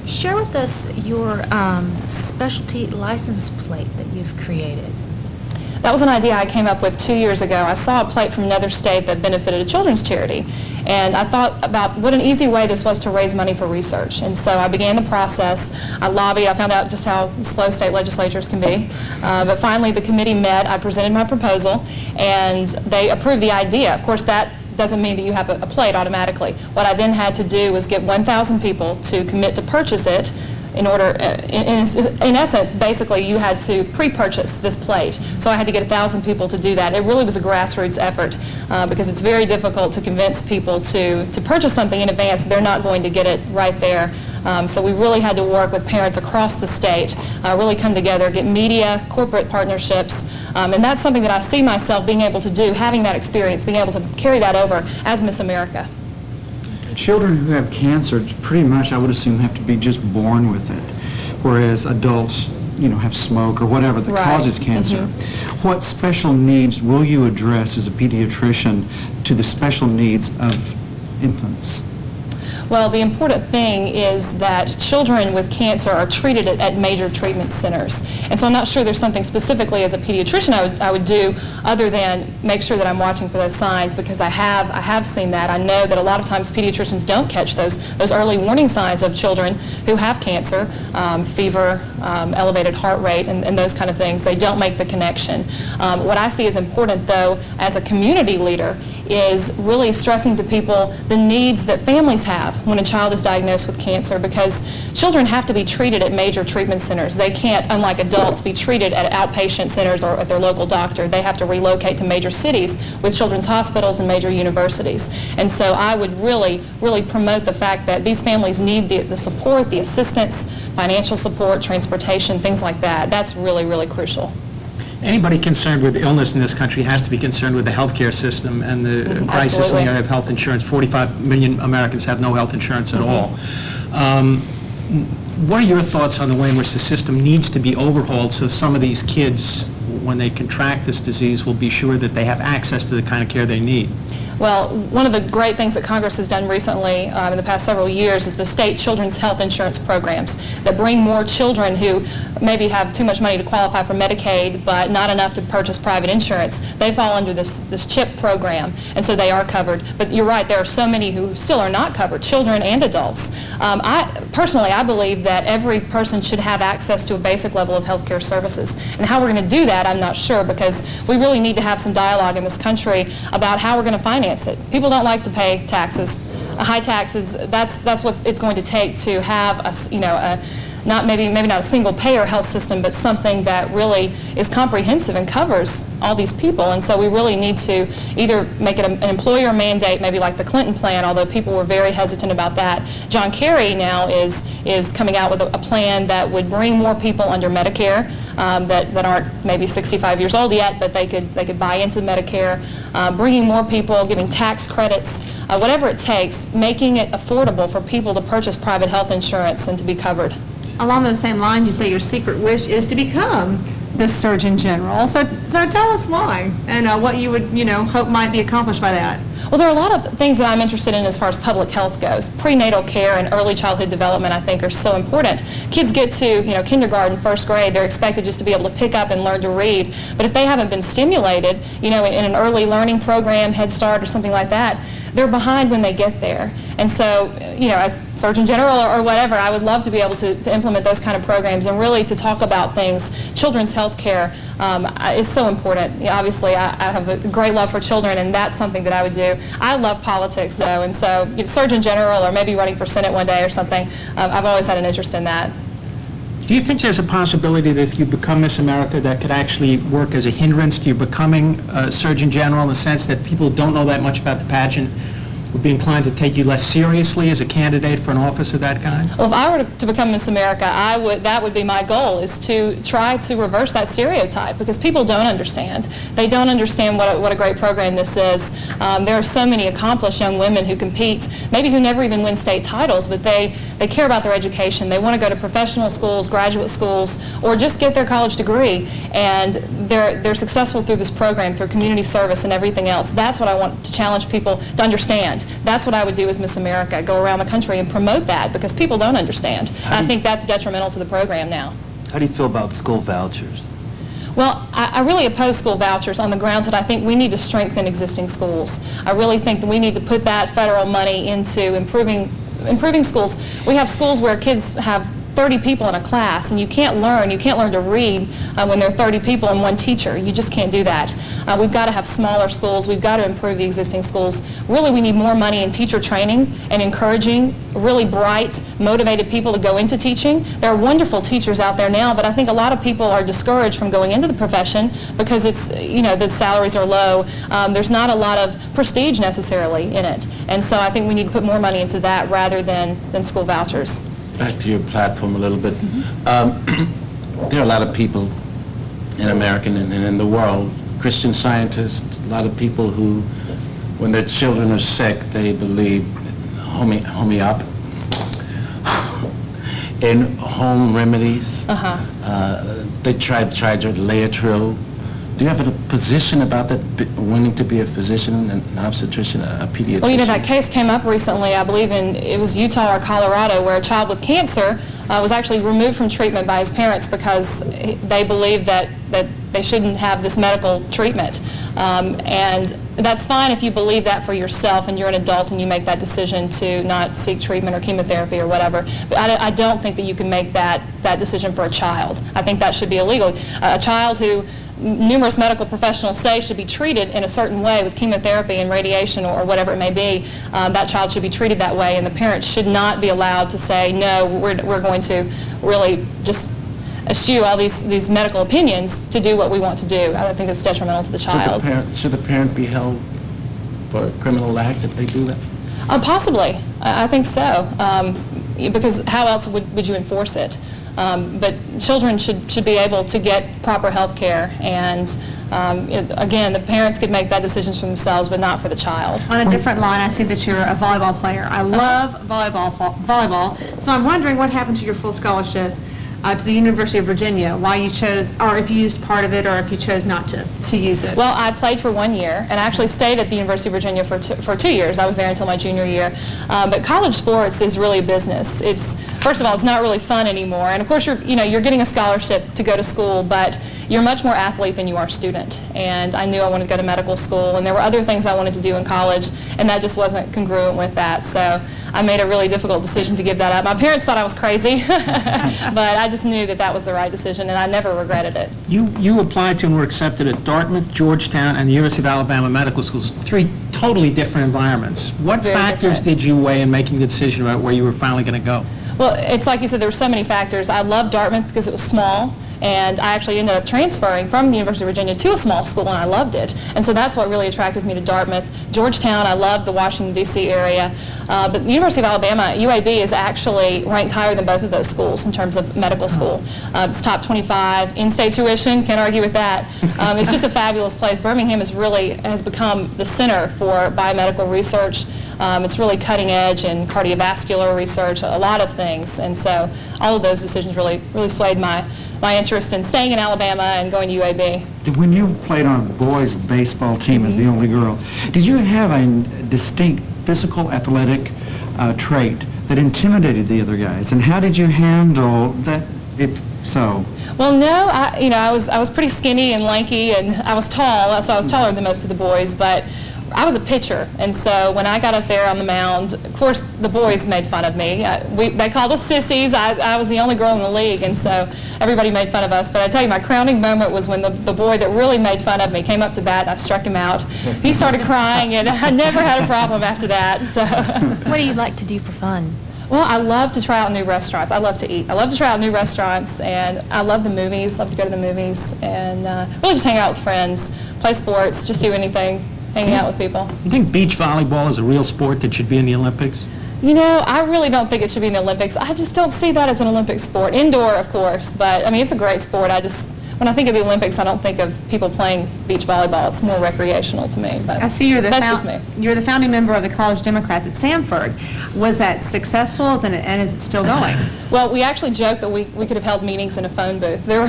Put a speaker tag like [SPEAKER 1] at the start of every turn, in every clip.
[SPEAKER 1] Share with us your specialty license plate that you've created.
[SPEAKER 2] That was an idea I came up with 2 years ago. I saw a plate from another state that benefited a children's charity, and I thought about what an easy way this was to raise money for research. And so I began the process. I lobbied. I found out just how slow state legislatures can be. But finally, the committee met. I presented my proposal, and they approved the idea. Of course, that doesn't mean that you have a plate automatically. What I then had to do was get 1,000 people to commit to purchase it. In order, in essence, basically, you had to pre-purchase this plate. So I had to get 1,000 people to do that. It really was a grassroots effort because it's very difficult to convince people to purchase something in advance. They're not going to get it right there. So we really had to work with parents across the state, really come together, get media, corporate partnerships, and that's something that I see myself being able to do, having that experience, being able to carry that over as Miss America.
[SPEAKER 3] Children who have cancer, pretty much, I would assume, have to be just born with it, whereas adults, have smoke or whatever that causes cancer. What special needs will you address as a pediatrician to the special needs of infants?
[SPEAKER 2] Well, the important thing is that children with cancer are treated at major treatment centers. And so I'm not sure there's something specifically as a pediatrician I would do other than make sure that I'm watching for those signs, because I have seen that. I know that a lot of times pediatricians don't catch those early warning signs of children who have cancer, fever, elevated heart rate, and those kind of things. They don't make the connection. What I see as important, though, as a community leader is really stressing to people the needs that families have when a child is diagnosed with cancer, because children have to be treated at major treatment centers. They can't, unlike adults, be treated at outpatient centers or at their local doctor. They have to relocate to major cities with children's hospitals and major universities. And so I would really promote the fact that these families need the support, the assistance, financial support, transportation, things like that. That's really crucial.
[SPEAKER 4] Anybody concerned with illness in this country has to be concerned with the healthcare system and the crisis in the area of health insurance. 45 million Americans have no health insurance at all. What are your thoughts on the way in which the system needs to be overhauled so some of these kids, when they contract this disease, will be sure that they have access to the kind of care they need?
[SPEAKER 2] Well, one of the great things that Congress has done recently in the past several years is the state children's health insurance programs that bring more children who maybe have too much money to qualify for Medicaid but not enough to purchase private insurance. They fall under this CHIP program, and so they are covered. But you're right, there are so many who still are not covered, children and adults. Personally, I believe that every person should have access to a basic level of health care services. And how we're going to do that, I'm not sure, because we really need to have some dialogue in this country about how we're going to finance it. People don't like to pay taxes. High taxes, that's what it's going to take to have maybe not a single payer health system, but something that really is comprehensive and covers all these people. And so we really need to either make it an employer mandate, maybe like the Clinton plan, although people were very hesitant about that. John Kerry now is coming out with a plan that would bring more people under Medicare that aren't maybe 65 years old yet, but they could buy into Medicare, bringing more people, giving tax credits, whatever it takes, making it affordable for people to purchase private health insurance and to be covered.
[SPEAKER 5] Along those same lines, you say your secret wish is to become the Surgeon General. So tell us why and what you would, hope might be accomplished by that.
[SPEAKER 2] Well, there are a lot of things that I'm interested in as far as public health goes. Prenatal care and early childhood development, I think, are so important. Kids get to, kindergarten, first grade, they're expected just to be able to pick up and learn to read. But if they haven't been stimulated, in an early learning program, Head Start or something like that, they're behind when they get there. And so, as Surgeon General or whatever, I would love to be able to implement those kind of programs and really to talk about things. Children's health care is so important. Obviously, I have a great love for children, and that's something that I would do. I love politics, though, and so Surgeon General or maybe running for Senate one day or something, I've always had an interest in that.
[SPEAKER 4] Do you think there's a possibility that if you become Miss America that could actually work as a hindrance to you becoming a Surgeon General, in the sense that people don't know that much about the pageant would be inclined to take you less seriously as a candidate for an office of that kind?
[SPEAKER 2] Well, if I were to become Miss America, that would be my goal, is to try to reverse that stereotype, because people don't understand. They don't understand what a great program this is. There are so many accomplished young women who compete, maybe who never even win state titles, but they care about their education. They want to go to professional schools, graduate schools, or just get their college degree, and they're successful through this program, through community service and everything else. That's what I want to challenge people to understand. And that's what I would do as Miss America, go around the country and promote that, because people don't understand. I think that's detrimental to the program now.
[SPEAKER 6] How do you feel about school vouchers?
[SPEAKER 2] Well, I really oppose school vouchers on the grounds that I think we need to strengthen existing schools. I really think that we need to put that federal money into improving schools. We have schools where kids have 30 people in a class, and you can't learn to read when there are 30 people and one teacher. You just can't do that. We've got to have smaller schools. We've got to improve the existing schools. Really, we need more money in teacher training and encouraging really bright, motivated people to go into teaching. There are wonderful teachers out there now, but I think a lot of people are discouraged from going into the profession because it's, you know, the salaries are low. There's not a lot of prestige necessarily in it. And so I think we need to put more money into that rather than school vouchers.
[SPEAKER 7] Back to your platform a little bit. There are a lot of people in America and in the world, Christian scientists, a lot of people who, when their children are sick, they believe homeopathy, in home remedies. They tried Laetrile. Do you have a position about that, wanting to be a physician, an obstetrician, a pediatrician?
[SPEAKER 2] Well, you know, that case came up recently, I believe it was Utah or Colorado, where a child with cancer was actually removed from treatment by his parents because they believed that they shouldn't have this medical treatment. And that's fine if you believe that for yourself and you're an adult and you make that decision to not seek treatment or chemotherapy or whatever. But I don't think that you can make that decision for a child. I think that should be illegal. A child who numerous medical professionals say should be treated in a certain way with chemotherapy and radiation or whatever it may be, that child should be treated that way, and the parents should not be allowed to say, no, we're going to really just eschew all these medical opinions to do what we want to do. I think it's detrimental to the child.
[SPEAKER 7] Should the parent be held for a criminal act if they do that?
[SPEAKER 2] Possibly. I think so, because how else would you enforce it? But children should be able to get proper health care, and again, the parents could make that decision for themselves, but not for the child.
[SPEAKER 5] On a different line, I see that you're a volleyball player. I love volleyball, so I'm wondering what happened to your full scholarship to the University of Virginia, why you chose, or if you used part of it, or if you chose not to use it.
[SPEAKER 2] Well, I played for 1 year and actually stayed at the University of Virginia for 2 years. I was there until my junior year. But college sports is really a business. First of all, it's not really fun anymore. And of course, you're getting a scholarship to go to school, but you're much more athlete than you are student. And I knew I wanted to go to medical school, and there were other things I wanted to do in college, and that just wasn't congruent with that. So I made a really difficult decision to give that up. My parents thought I was crazy, but I just knew that was the right decision, and I never regretted it.
[SPEAKER 4] You applied to and were accepted at Dartmouth, Georgetown, and the University of Alabama Medical Schools, 3 totally different environments. What
[SPEAKER 2] Very
[SPEAKER 4] factors
[SPEAKER 2] different.
[SPEAKER 4] did you weigh in making the decision about where you were finally going to go?
[SPEAKER 2] Well, it's like you said, there were so many factors. I loved Dartmouth because it was small, and I actually ended up transferring from the University of Virginia to a small school, and I loved it. And so that's what really attracted me to Dartmouth. Georgetown, I loved the Washington, D.C. area. But the University of Alabama, UAB, is actually ranked higher than both of those schools in terms of medical school. It's top 25, in-state tuition, can't argue with that. It's just a fabulous place. Birmingham has become the center for biomedical research. It's really cutting edge in cardiovascular research, a lot of things. And so all of those decisions really swayed my interest in staying in Alabama and going to UAB.
[SPEAKER 3] When you played on a boys' baseball team as the only girl, did you have a distinct physical athletic trait that intimidated the other guys? And how did you handle that, if so?
[SPEAKER 2] Well, no, I was pretty skinny and lanky, and I was tall, so I was taller than most of the boys, but I was a pitcher, and so when I got up there on the mound, of course, the boys made fun of me. They called us sissies. I was the only girl in the league, and so everybody made fun of us. But I tell you, my crowning moment was when the boy that really made fun of me came up to bat, and I struck him out. He started crying, and I never had a problem after that. So,
[SPEAKER 1] What do you like to do for fun?
[SPEAKER 2] well, I love to try out new restaurants. I love to eat. I love to try out new restaurants, and I love the movies, love to go to the movies, and really just hang out with friends, play sports, just do anything. Hanging out with people.
[SPEAKER 4] You think beach volleyball is a real sport that should be in the Olympics?
[SPEAKER 2] You know, I really don't think it should be in the Olympics. I just don't see that as an Olympic sport. Indoor, of course, but I mean, it's a great sport. when I think of the Olympics, I don't think of people playing beach volleyball. It's more recreational to me, but
[SPEAKER 5] I see you're the
[SPEAKER 2] that's just me.
[SPEAKER 5] you're the founding member of the College Democrats at Sanford. Was that successful, and is it still going?
[SPEAKER 2] Well, we actually joked that we could have held meetings in a phone booth. There were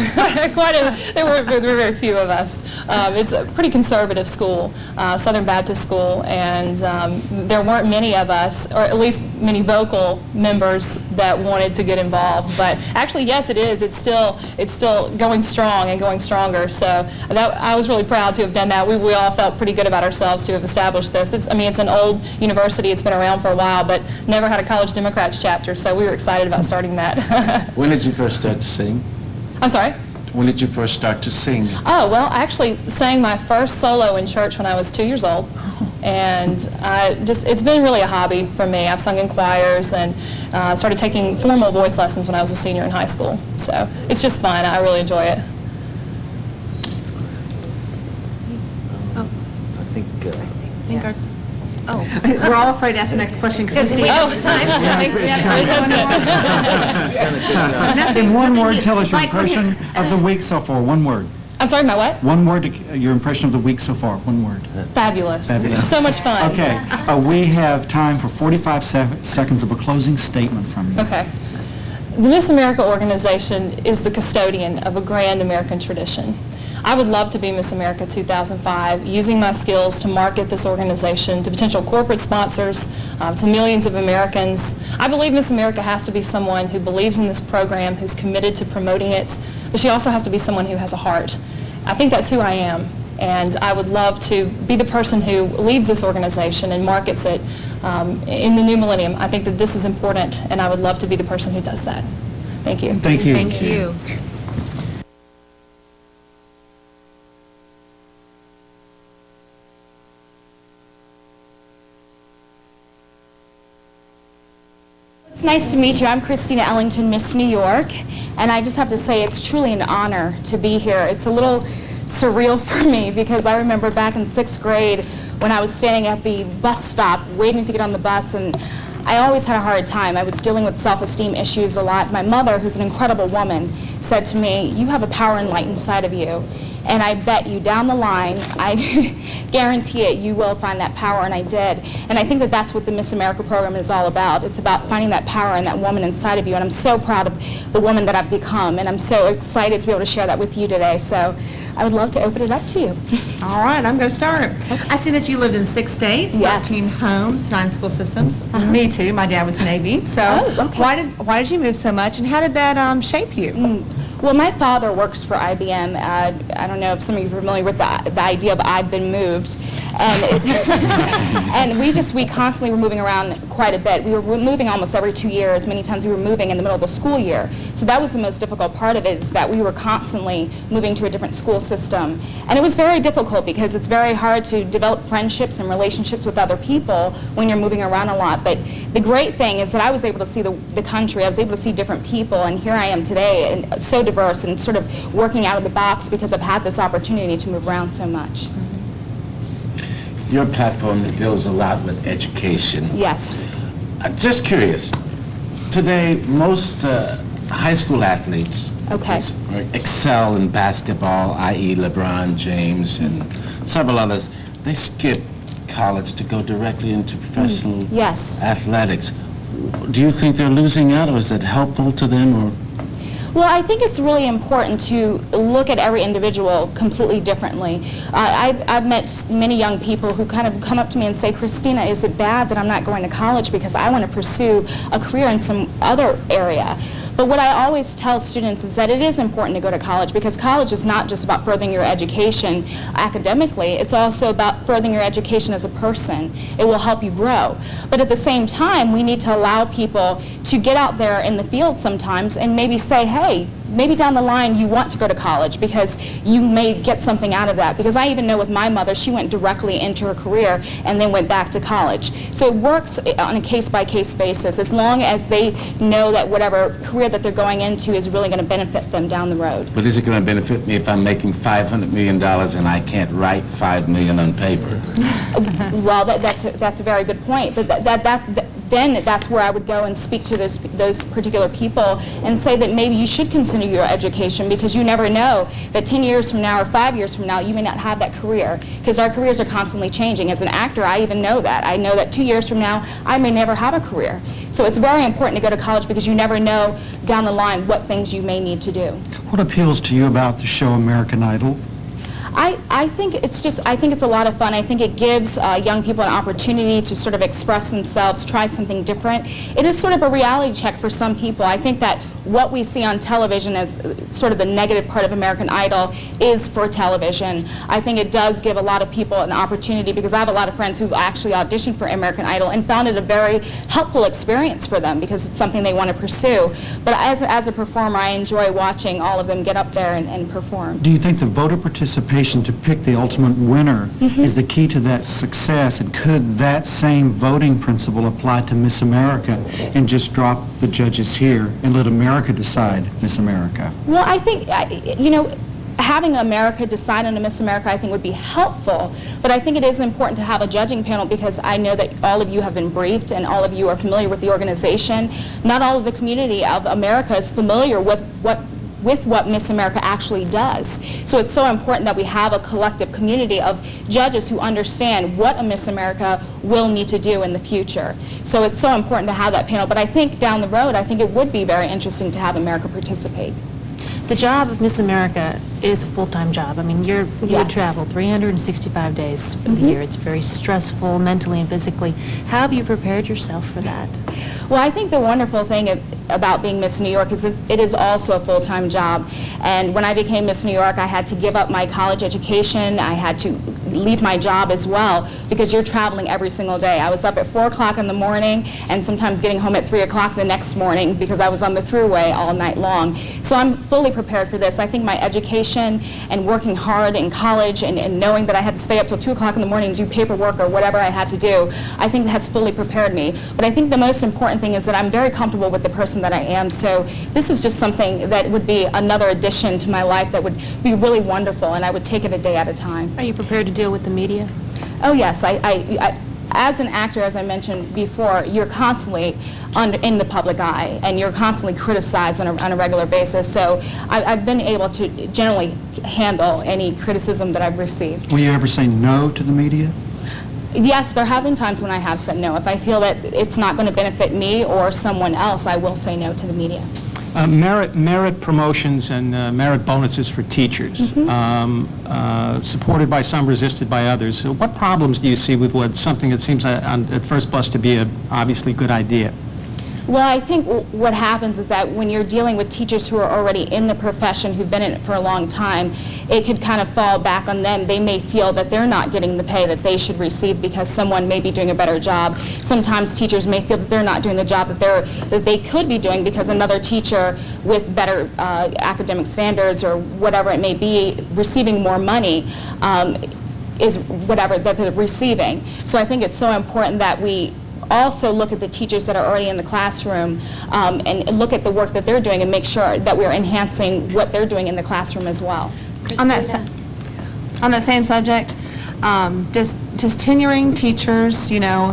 [SPEAKER 2] there were very few of us. It's a pretty conservative school, Southern Baptist school, and there weren't many of us, or at least many vocal members that wanted to get involved. But actually, yes, it is. It's still going strong and going stronger. So I was really proud to have done that. We all felt pretty good about ourselves to have established this. It's an old university. It's been around for a while, but never had a College Democrats chapter. So we were excited about starting that.
[SPEAKER 7] When did you first start to sing?
[SPEAKER 2] I'm sorry?
[SPEAKER 7] When did you first start to sing?
[SPEAKER 2] Oh, well, I actually sang my first solo in church when I was 2 years old. And it's been really a hobby for me. I've sung in choirs and started taking formal voice lessons when I was a senior in high school. So it's just fun. I really enjoy it.
[SPEAKER 5] We're all afraid to ask the next question because we see
[SPEAKER 3] In one word, tell us your impression of the week so far. One word.
[SPEAKER 2] I'm sorry, my what?
[SPEAKER 3] One word, your impression of the week so far. One word.
[SPEAKER 2] Fabulous.
[SPEAKER 3] Fabulous.
[SPEAKER 2] Just so much fun.
[SPEAKER 3] Okay. We have time for 45 seconds of a closing statement from you.
[SPEAKER 2] Okay. The Miss America organization is the custodian of a grand American tradition. I would love to be Miss America 2005, using my skills to market this organization to potential corporate sponsors, to millions of Americans. I believe Miss America has to be someone who believes in this program, who's committed to promoting it, but she also has to be someone who has a heart. I think that's who I am, and I would love to be the person who leads this organization and markets it in the new millennium. I think that this is important, and I would love to be the person who does that. Thank you.
[SPEAKER 3] Thank you.
[SPEAKER 1] Thank you.
[SPEAKER 8] It's nice to meet you. I'm Christina Ellington, Miss New York, and I just have to say it's truly an honor to be here. It's a little surreal for me because I remember back in 6th grade when I was standing at the bus stop waiting to get on the bus, and I always had a hard time. I was dealing with self-esteem issues a lot. My mother, who's an incredible woman, said to me, "You have a power and light inside of you, and I bet you down the line, I guarantee it, you will find that power," and I did. And I think that that's what the Miss America program is all about. It's about finding that power and that woman inside of you, and I'm so proud of the woman that I've become, and I'm so excited to be able to share that with you today. So I would love to open it up to you.
[SPEAKER 5] All right, I'm going to start. I see that you lived in 6 states,
[SPEAKER 8] Yes.
[SPEAKER 5] 13 homes, 9 school systems. Me too. My dad was Navy. So
[SPEAKER 8] Oh, okay.
[SPEAKER 5] why did you move so much, and how did that shape you?
[SPEAKER 8] Well, my father works for IBM. I don't know if some of you are familiar with the idea of I've been moved. And, and we constantly were moving around quite a bit. We were moving almost every 2 years. Many times we were moving in the middle of the school year. So that was the most difficult part of it, is that we were constantly moving to a different school system. And it was very difficult because it's very hard to develop friendships and relationships with other people when you're moving around a lot. But the great thing is that I was able to see the country. I was able to see different people, and here I am today, and so diverse and sort of working out of the box because I've had this opportunity to move around so much.
[SPEAKER 7] Your platform deals a lot with education.
[SPEAKER 8] Yes.
[SPEAKER 7] Just curious, today most high school athletes
[SPEAKER 8] Okay.
[SPEAKER 7] excel in basketball, i.e. LeBron James and several others. They skip college to go directly into professional
[SPEAKER 8] Yes.
[SPEAKER 7] athletics. Do you think they're losing out, or is it helpful to them? Or
[SPEAKER 8] Well, I think it's really important to look at every individual completely differently. I've met many young people who kind of come up to me and say, "Christina, is it bad that I'm not going to college because I want to pursue a career in some other area?" But what I always tell students is that it is important to go to college, because college is not just about furthering your education academically, it's also about furthering your education as a person. It will help you grow. But at the same time, we need to allow people to get out there in the field sometimes and maybe say, hey, maybe down the line you want to go to college because you may get something out of that. Because I even know with my mother, she went directly into her career and then went back to college. So it works on a case-by-case basis, as long as they know that whatever career that they're going into is really going to benefit them down the road.
[SPEAKER 7] But is it going to benefit me if I'm making $500 million and I can't write $5 million on paper?
[SPEAKER 8] Well, that's a very good point. But then that's where I would go and speak to those particular people and say that maybe you should continue your education, because you never know that 10 years from now or 5 years from now you may not have that career, because our careers are constantly changing. As an actor, I even know that. I know that 2 years from now I may never have a career. So it's very important to go to college, because you never know down the line what things you may need to do.
[SPEAKER 3] What appeals to you about the show American Idol?
[SPEAKER 8] I think it's a lot of fun. I think it gives young people an opportunity to sort of express themselves, try something different. It is sort of a reality check for some people. I think that what we see on television as sort of the negative part of American Idol is for television. I think it does give a lot of people an opportunity, because I have a lot of friends who actually auditioned for American Idol and found it a very helpful experience for them, because it's something they want to pursue. But as a performer, I enjoy watching all of them get up there and perform.
[SPEAKER 3] Do you think the voter participation to pick the ultimate winner is the key to that success? And could that same voting principle apply to Miss America and just drop the judges here and let America decide Miss America?
[SPEAKER 8] Well, I think, having America decide on a Miss America, I think, would be helpful. But I think it is important to have a judging panel, because I know that all of you have been briefed and all of you are familiar with the organization. Not all of the community of America is familiar with what Miss America actually does. So it's so important that we have a collective community of judges who understand what a Miss America will need to do in the future. So it's so important to have that panel. But I think down the road, I think it would be very interesting to have America participate.
[SPEAKER 1] The job of Miss America is a full-time job. I mean, you would
[SPEAKER 8] Yes.
[SPEAKER 1] travel 365 days of the year. It's very stressful mentally and physically. How have you prepared yourself for that?
[SPEAKER 8] Well, I think the wonderful thing about being Miss New York is it is also a full-time job. And when I became Miss New York, I had to give up my college education. I had to leave my job as well, because you're traveling every single day. I was up at 4 o'clock in the morning and sometimes getting home at 3 o'clock the next morning, because I was on the thruway all night long. So I'm fully prepared for this. I think my education and working hard in college and knowing that I had to stay up till 2 o'clock in the morning and do paperwork or whatever I had to do, I think that's fully prepared me. But I think the most important thing is that I'm very comfortable with the person that I am. So this is just something that would be another addition to my life that would be really wonderful, and I would take it a day at a time.
[SPEAKER 1] Are you prepared to deal with the media?
[SPEAKER 8] Oh yes, as an actor, as I mentioned before, you're constantly in the public eye, and you're constantly criticized on a regular basis. So I've been able to generally handle any criticism that I've received.
[SPEAKER 3] Will you ever say no to the media?
[SPEAKER 8] Yes, there have been times when I have said no. If I feel that it's not going to benefit me or someone else, I will say no to the media.
[SPEAKER 4] Merit promotions and merit bonuses for teachers, supported by some, resisted by others. So what problems do you see with something that seems at first blush to be an obviously good idea?
[SPEAKER 8] Well, I think what happens is that when you're dealing with teachers who are already in the profession, who've been in it for a long time, it could kind of fall back on them. They may feel that they're not getting the pay that they should receive because someone may be doing a better job. Sometimes teachers may feel that they're not doing the job that they could be doing because another teacher with better academic standards or whatever it may be, receiving more money, is whatever that they're receiving. So I think it's so important that we also look at the teachers that are already in the classroom and look at the work that they're doing and make sure that we're enhancing what they're doing in the classroom as well.
[SPEAKER 5] On that same subject, does tenuring teachers,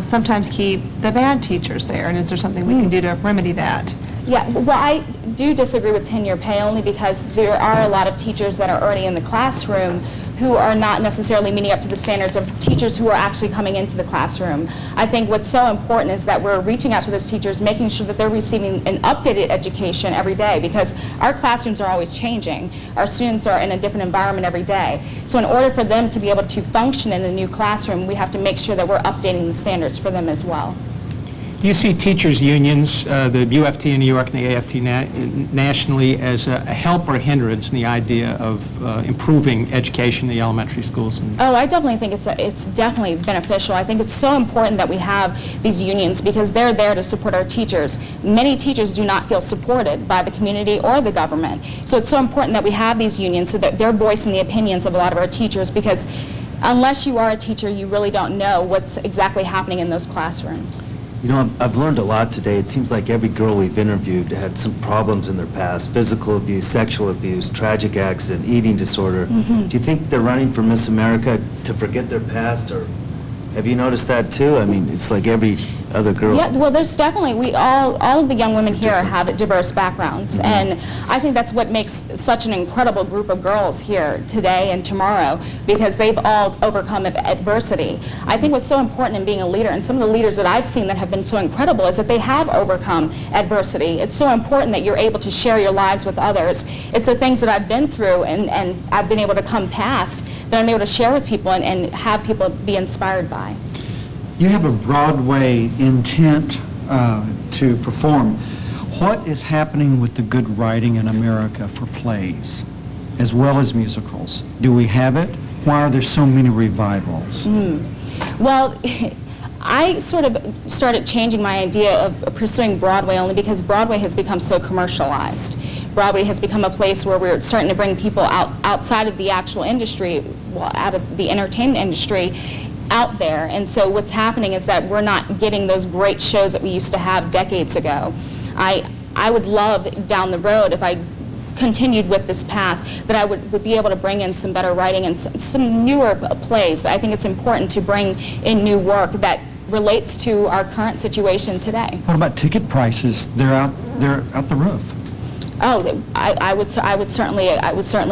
[SPEAKER 5] sometimes keep the bad teachers there, and is there something we can do to remedy that?
[SPEAKER 8] Yeah, well, I do disagree with tenure pay only because there are a lot of teachers that are already in the classroom who are not necessarily meeting up to the standards of teachers who are actually coming into the classroom. I think what's so important is that we're reaching out to those teachers, making sure that they're receiving an updated education every day, because our classrooms are always changing. Our students are in a different environment every day. So in order for them to be able to function in a new classroom, we have to make sure that we're updating the standards for them as well.
[SPEAKER 4] Do you see teachers' unions, the UFT in New York and the AFT nationally, as a help or a hindrance in the idea of improving education in the elementary schools?
[SPEAKER 8] Oh, I definitely think it's definitely beneficial. I think it's so important that we have these unions because they're there to support our teachers. Many teachers do not feel supported by the community or the government. So it's so important that we have these unions so that they're voicing the opinions of a lot of our teachers, because unless you are a teacher, you really don't know what's exactly happening in those classrooms.
[SPEAKER 6] I've learned a lot today. It seems like every girl we've interviewed had some problems in their past: physical abuse, sexual abuse, tragic accident, eating disorder. Do you think they're running for Miss America to forget their past, or have you noticed that too? I mean, it's like every other girls?
[SPEAKER 8] Yeah, well, there's definitely, all of the young women here have diverse backgrounds, and I think that's what makes such an incredible group of girls here today and tomorrow, because they've all overcome adversity. I think what's so important in being a leader, and some of the leaders that I've seen that have been so incredible, is that they have overcome adversity. It's so important that you're able to share your lives with others. It's the things that I've been through and I've been able to come past that I'm able to share with people and have people be inspired by.
[SPEAKER 3] You have a Broadway intent to perform. What is happening with the good writing in America for plays, as well as musicals? Do we have it? Why are there so many revivals?
[SPEAKER 8] Well, I sort of started changing my idea of pursuing Broadway only because Broadway has become so commercialized. Broadway has become a place where we're starting to bring people outside of the actual industry, out of the entertainment industry, out there. And so what's happening is that we're not getting those great shows that we used to have decades ago. I would love down the road, if I continued with this path, that I would be able to bring in some better writing and some newer plays. But I think it's important to bring in new work that relates to our current situation today.
[SPEAKER 3] What about ticket prices? They're out the roof.
[SPEAKER 8] Oh, I would certainly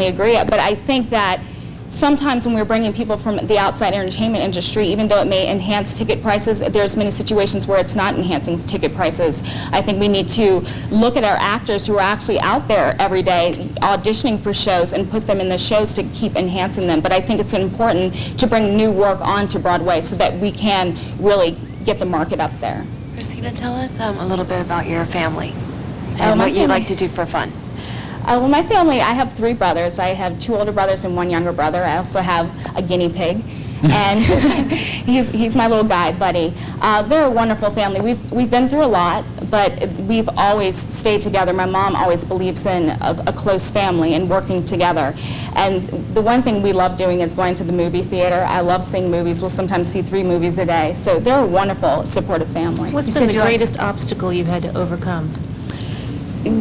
[SPEAKER 8] agree. But I think that sometimes when we're bringing people from the outside entertainment industry, even though it may enhance ticket prices, there's many situations where it's not enhancing ticket prices. I think we need to look at our actors who are actually out there every day auditioning for shows and put them in the shows to keep enhancing them. But I think it's important to bring new work onto Broadway so that we can really get the market up there.
[SPEAKER 1] Christina, tell us a little bit about your family
[SPEAKER 8] Oh,
[SPEAKER 1] and
[SPEAKER 8] my
[SPEAKER 1] what you
[SPEAKER 8] family-
[SPEAKER 1] like to do for fun.
[SPEAKER 8] Well, my family, I have 3 brothers. I have 2 older brothers and 1 younger brother. I also have a guinea pig, and he's my little guy, Buddy. They're a wonderful family. We've been through a lot, but we've always stayed together. My mom always believes in a close family and working together. And the one thing we love doing is going to the movie theater. I love seeing movies. We'll sometimes see 3 movies a day. So they're a wonderful, supportive family.
[SPEAKER 1] What's
[SPEAKER 5] You
[SPEAKER 1] been
[SPEAKER 5] said
[SPEAKER 1] the
[SPEAKER 5] you like-
[SPEAKER 1] greatest obstacle you've had to overcome?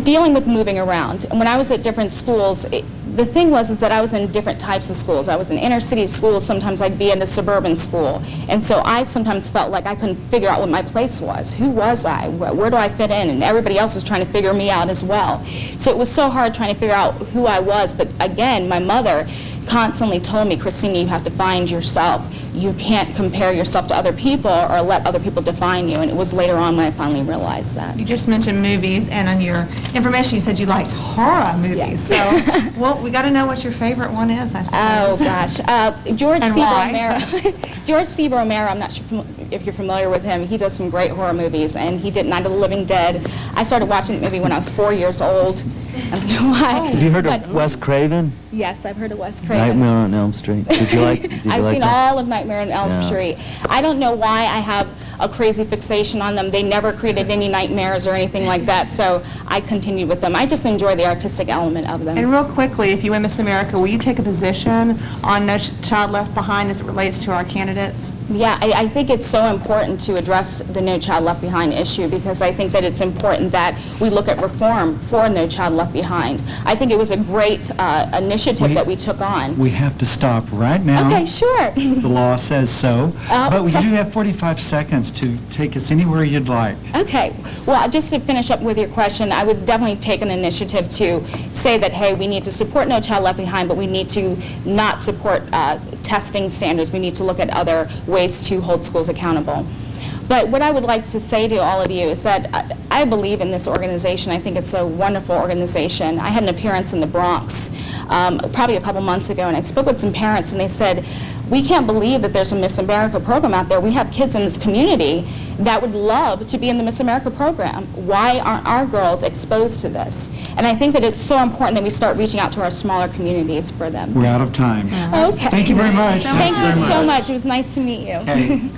[SPEAKER 8] Dealing with moving around. And when I was at different schools, the thing was that I was in different types of schools. I was in inner city schools, sometimes I'd be in a suburban school. And so I sometimes felt like I couldn't figure out what my place was. Who was I? Where do I fit in? And everybody else was trying to figure me out as well. So it was so hard trying to figure out who I was. But again, my mother constantly told me, Christina, you have to find yourself. You can't compare yourself to other people or let other people define you. And it was later on when I finally realized that.
[SPEAKER 5] You just mentioned movies, and on your information, you said you liked horror movies.
[SPEAKER 8] Yes.
[SPEAKER 5] So, well, we got to know what your favorite one is, I
[SPEAKER 8] Oh,
[SPEAKER 5] suppose.
[SPEAKER 8] gosh. George
[SPEAKER 5] And
[SPEAKER 8] C.
[SPEAKER 5] why?
[SPEAKER 8] Romero. George C. Romero, I'm not sure if you're familiar with him. He does some great horror movies, and he did Night of the Living Dead. I started watching that movie when I was 4 years old. I don't know why.
[SPEAKER 6] Have you heard
[SPEAKER 8] but-
[SPEAKER 6] of Wes Craven?
[SPEAKER 8] Yes, I've heard of Wes Craven.
[SPEAKER 6] Nightmare on Elm Street. Did you like
[SPEAKER 8] I've seen
[SPEAKER 6] that?
[SPEAKER 8] all of Nightmare on Elm
[SPEAKER 6] Yeah.
[SPEAKER 8] Street. I don't know why I have a crazy fixation on them. They never created any nightmares or anything like that, so I continued with them. I just enjoy the artistic element of them.
[SPEAKER 5] And real quickly, if you win Miss America, will you take a position on No Child Left Behind as it relates to our candidates?
[SPEAKER 8] Yeah, I think it's so important to address the No Child Left Behind issue because I think that it's important that we look at reform for No Child Left Behind. I think it was a great initiative that we took on.
[SPEAKER 3] We have to stop right now.
[SPEAKER 8] Okay, sure.
[SPEAKER 3] The law says so. But we do
[SPEAKER 8] okay.
[SPEAKER 3] have 45 seconds to take us anywhere you'd like.
[SPEAKER 8] Okay. Well, just to finish up with your question, I would definitely take an initiative to say that, hey, we need to support No Child Left Behind, but we need to not support testing standards. We need to look at other ways to hold schools accountable. But what I would like to say to all of you is that I believe in this organization. I think it's a wonderful organization. I had an appearance in the Bronx probably a couple months ago, and I spoke with some parents, and they said, we can't believe that there's a Miss America program out there. We have kids in this community that would love to be in the Miss America program. Why aren't our girls exposed to this? And I think that it's so important that we start reaching out to our smaller communities for them.
[SPEAKER 3] We're out of time.
[SPEAKER 8] Okay.
[SPEAKER 3] Thank you very much.
[SPEAKER 8] Thank you so much. It was nice to meet you.
[SPEAKER 3] Okay.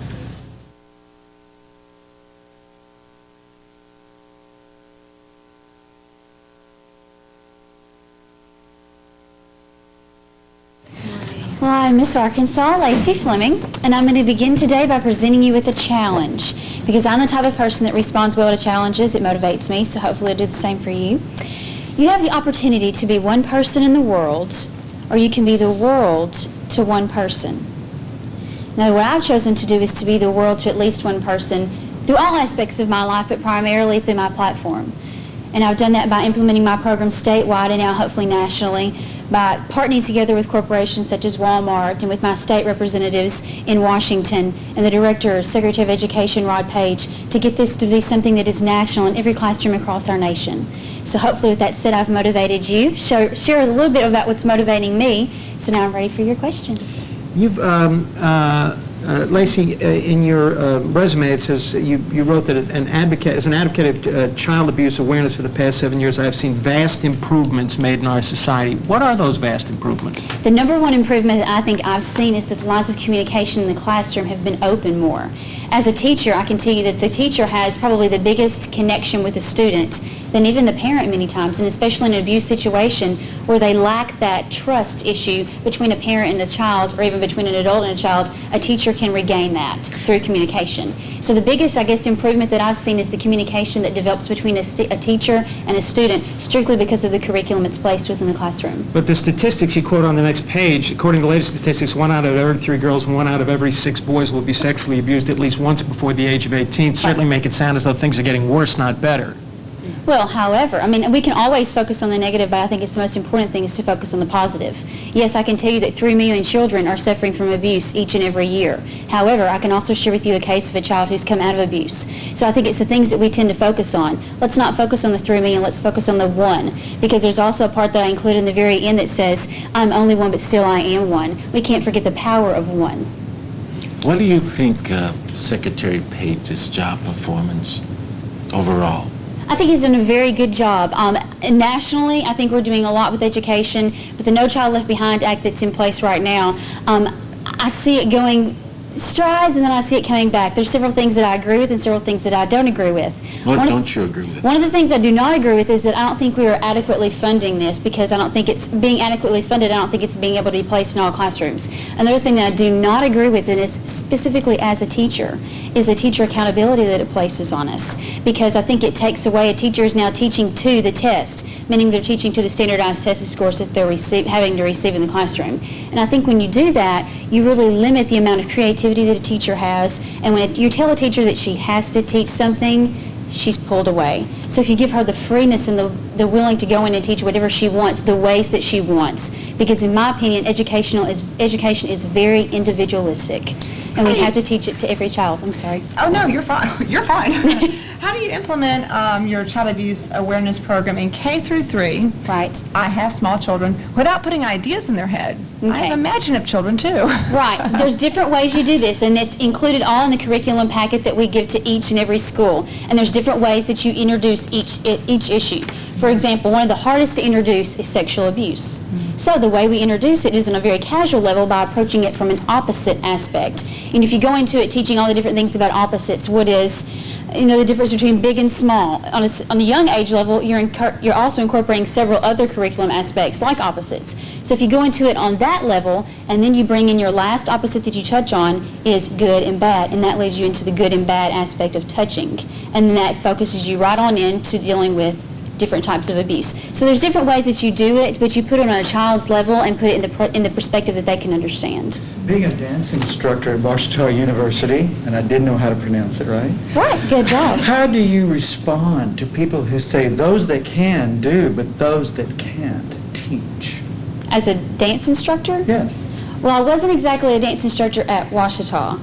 [SPEAKER 9] Well, I'm Miss Arkansas, AL-Lacy Fleming, and I'm going to begin today by presenting you with a challenge. Because I'm the type of person that responds well to challenges, it motivates me, so hopefully it'll do the same for you. You have the opportunity to be one person in the world, or you can be the world to one person. Now, what I've chosen to do is to be the world to at least one person through all aspects of my life, but primarily through my platform. And I've done that by implementing my program statewide and now hopefully nationally, by partnering together with corporations such as Walmart and with my state representatives in Washington and the Director, Secretary of Education, Rod Page, to get this to be something that is national in every classroom across our nation. So hopefully with that said, I've motivated you, share a little bit about what's motivating me. So now I'm ready for your questions.
[SPEAKER 4] You've, Lacy, in your resume, it says you wrote that as an advocate of child abuse awareness for the past 7 years, I have seen vast improvements made in our society. What are those vast improvements?
[SPEAKER 9] The number one improvement that I think I've seen is that the lines of communication in the classroom have been open more. As a teacher, I can tell you that the teacher has probably the biggest connection with the student than even the parent many times, and especially in an abuse situation where they lack that trust issue between a parent and a child, or even between an adult and a child, a teacher can regain that through communication. So the biggest, I guess, improvement that I've seen is the communication that develops between a teacher and a student, strictly because of the curriculum it's placed within the classroom.
[SPEAKER 4] But the statistics you quote on the next page, according to the latest statistics, 1 out of every 3 girls and 1 out of every 6 boys will be sexually abused at least once before the age of 18, certainly make it sound as though things are getting worse, not better.
[SPEAKER 9] Well, however, I mean, we can always focus on the negative, but I think it's the most important thing is to focus on the positive. Yes, I can tell you that 3 million children are suffering from abuse each and every year. However, I can also share with you a case of a child who's come out of abuse. So I think it's the things that we tend to focus on. Let's not focus on the 3 million, let's focus on the 1. Because there's also a part that I include in the very end that says, I'm only one, but still I am one. We can't forget the power of 1.
[SPEAKER 7] What do you think Secretary Page's job performance overall?
[SPEAKER 9] I think he's done a very good job. Nationally, I think we're doing a lot with education. With the No Child Left Behind Act that's in place right now, I see it going strides and then I see it coming back. There's several things that I agree with and several things that I don't agree with.
[SPEAKER 7] What don't you agree with?
[SPEAKER 9] One of the things I do not agree with is that I don't think we are adequately funding this, because I don't think it's being adequately funded. I don't think it's being able to be placed in all classrooms. Another thing that I do not agree with, and is specifically as a teacher, is the teacher accountability that it places on us. Because I think it takes away, a teacher is now teaching to the test, meaning they're teaching to the standardized test scores that they're having to receive in the classroom. And I think when you do that, you really limit the amount of creativity that a teacher has, and when you tell a teacher that she has to teach something, she's pulled away. So if you give her the freeness and the willing to go in and teach whatever she wants, the ways that she wants, because in my opinion, education is very individualistic, and we have to teach it to every child. I'm sorry.
[SPEAKER 5] Oh, no, you're fine. You're fine. How do you implement your child abuse awareness program in K through 3?
[SPEAKER 9] Right.
[SPEAKER 5] I have small children, without putting ideas in their head. I
[SPEAKER 9] Okay.
[SPEAKER 5] have imaginative children, too.
[SPEAKER 9] Right. So there's different ways you do this, and it's included all in the curriculum packet that we give to each and every school. And there's different ways that you introduce each issue. For example, one of the hardest to introduce is sexual abuse. So the way we introduce it is on a very casual level by approaching it from an opposite aspect. And if you go into it teaching all the different things about opposites, what is, the difference between big and small. On a young age level, you're also incorporating several other curriculum aspects like opposites. So if you go into it on that level, and then you bring in your last opposite that you touch on is good and bad, and that leads you into the good and bad aspect of touching. And then that focuses you right on into dealing with different types of abuse. So there's different ways that you do it, but you put it on a child's level and put it in the perspective that they can understand.
[SPEAKER 3] Being a dance instructor at Barchas University, and I did know how to pronounce it right.
[SPEAKER 9] Right, good job.
[SPEAKER 3] How do you respond to people who say those that can do, but those that can't teach?
[SPEAKER 9] As a dance instructor?
[SPEAKER 3] Yes.
[SPEAKER 9] Well, I wasn't exactly a dance instructor at Ouachita.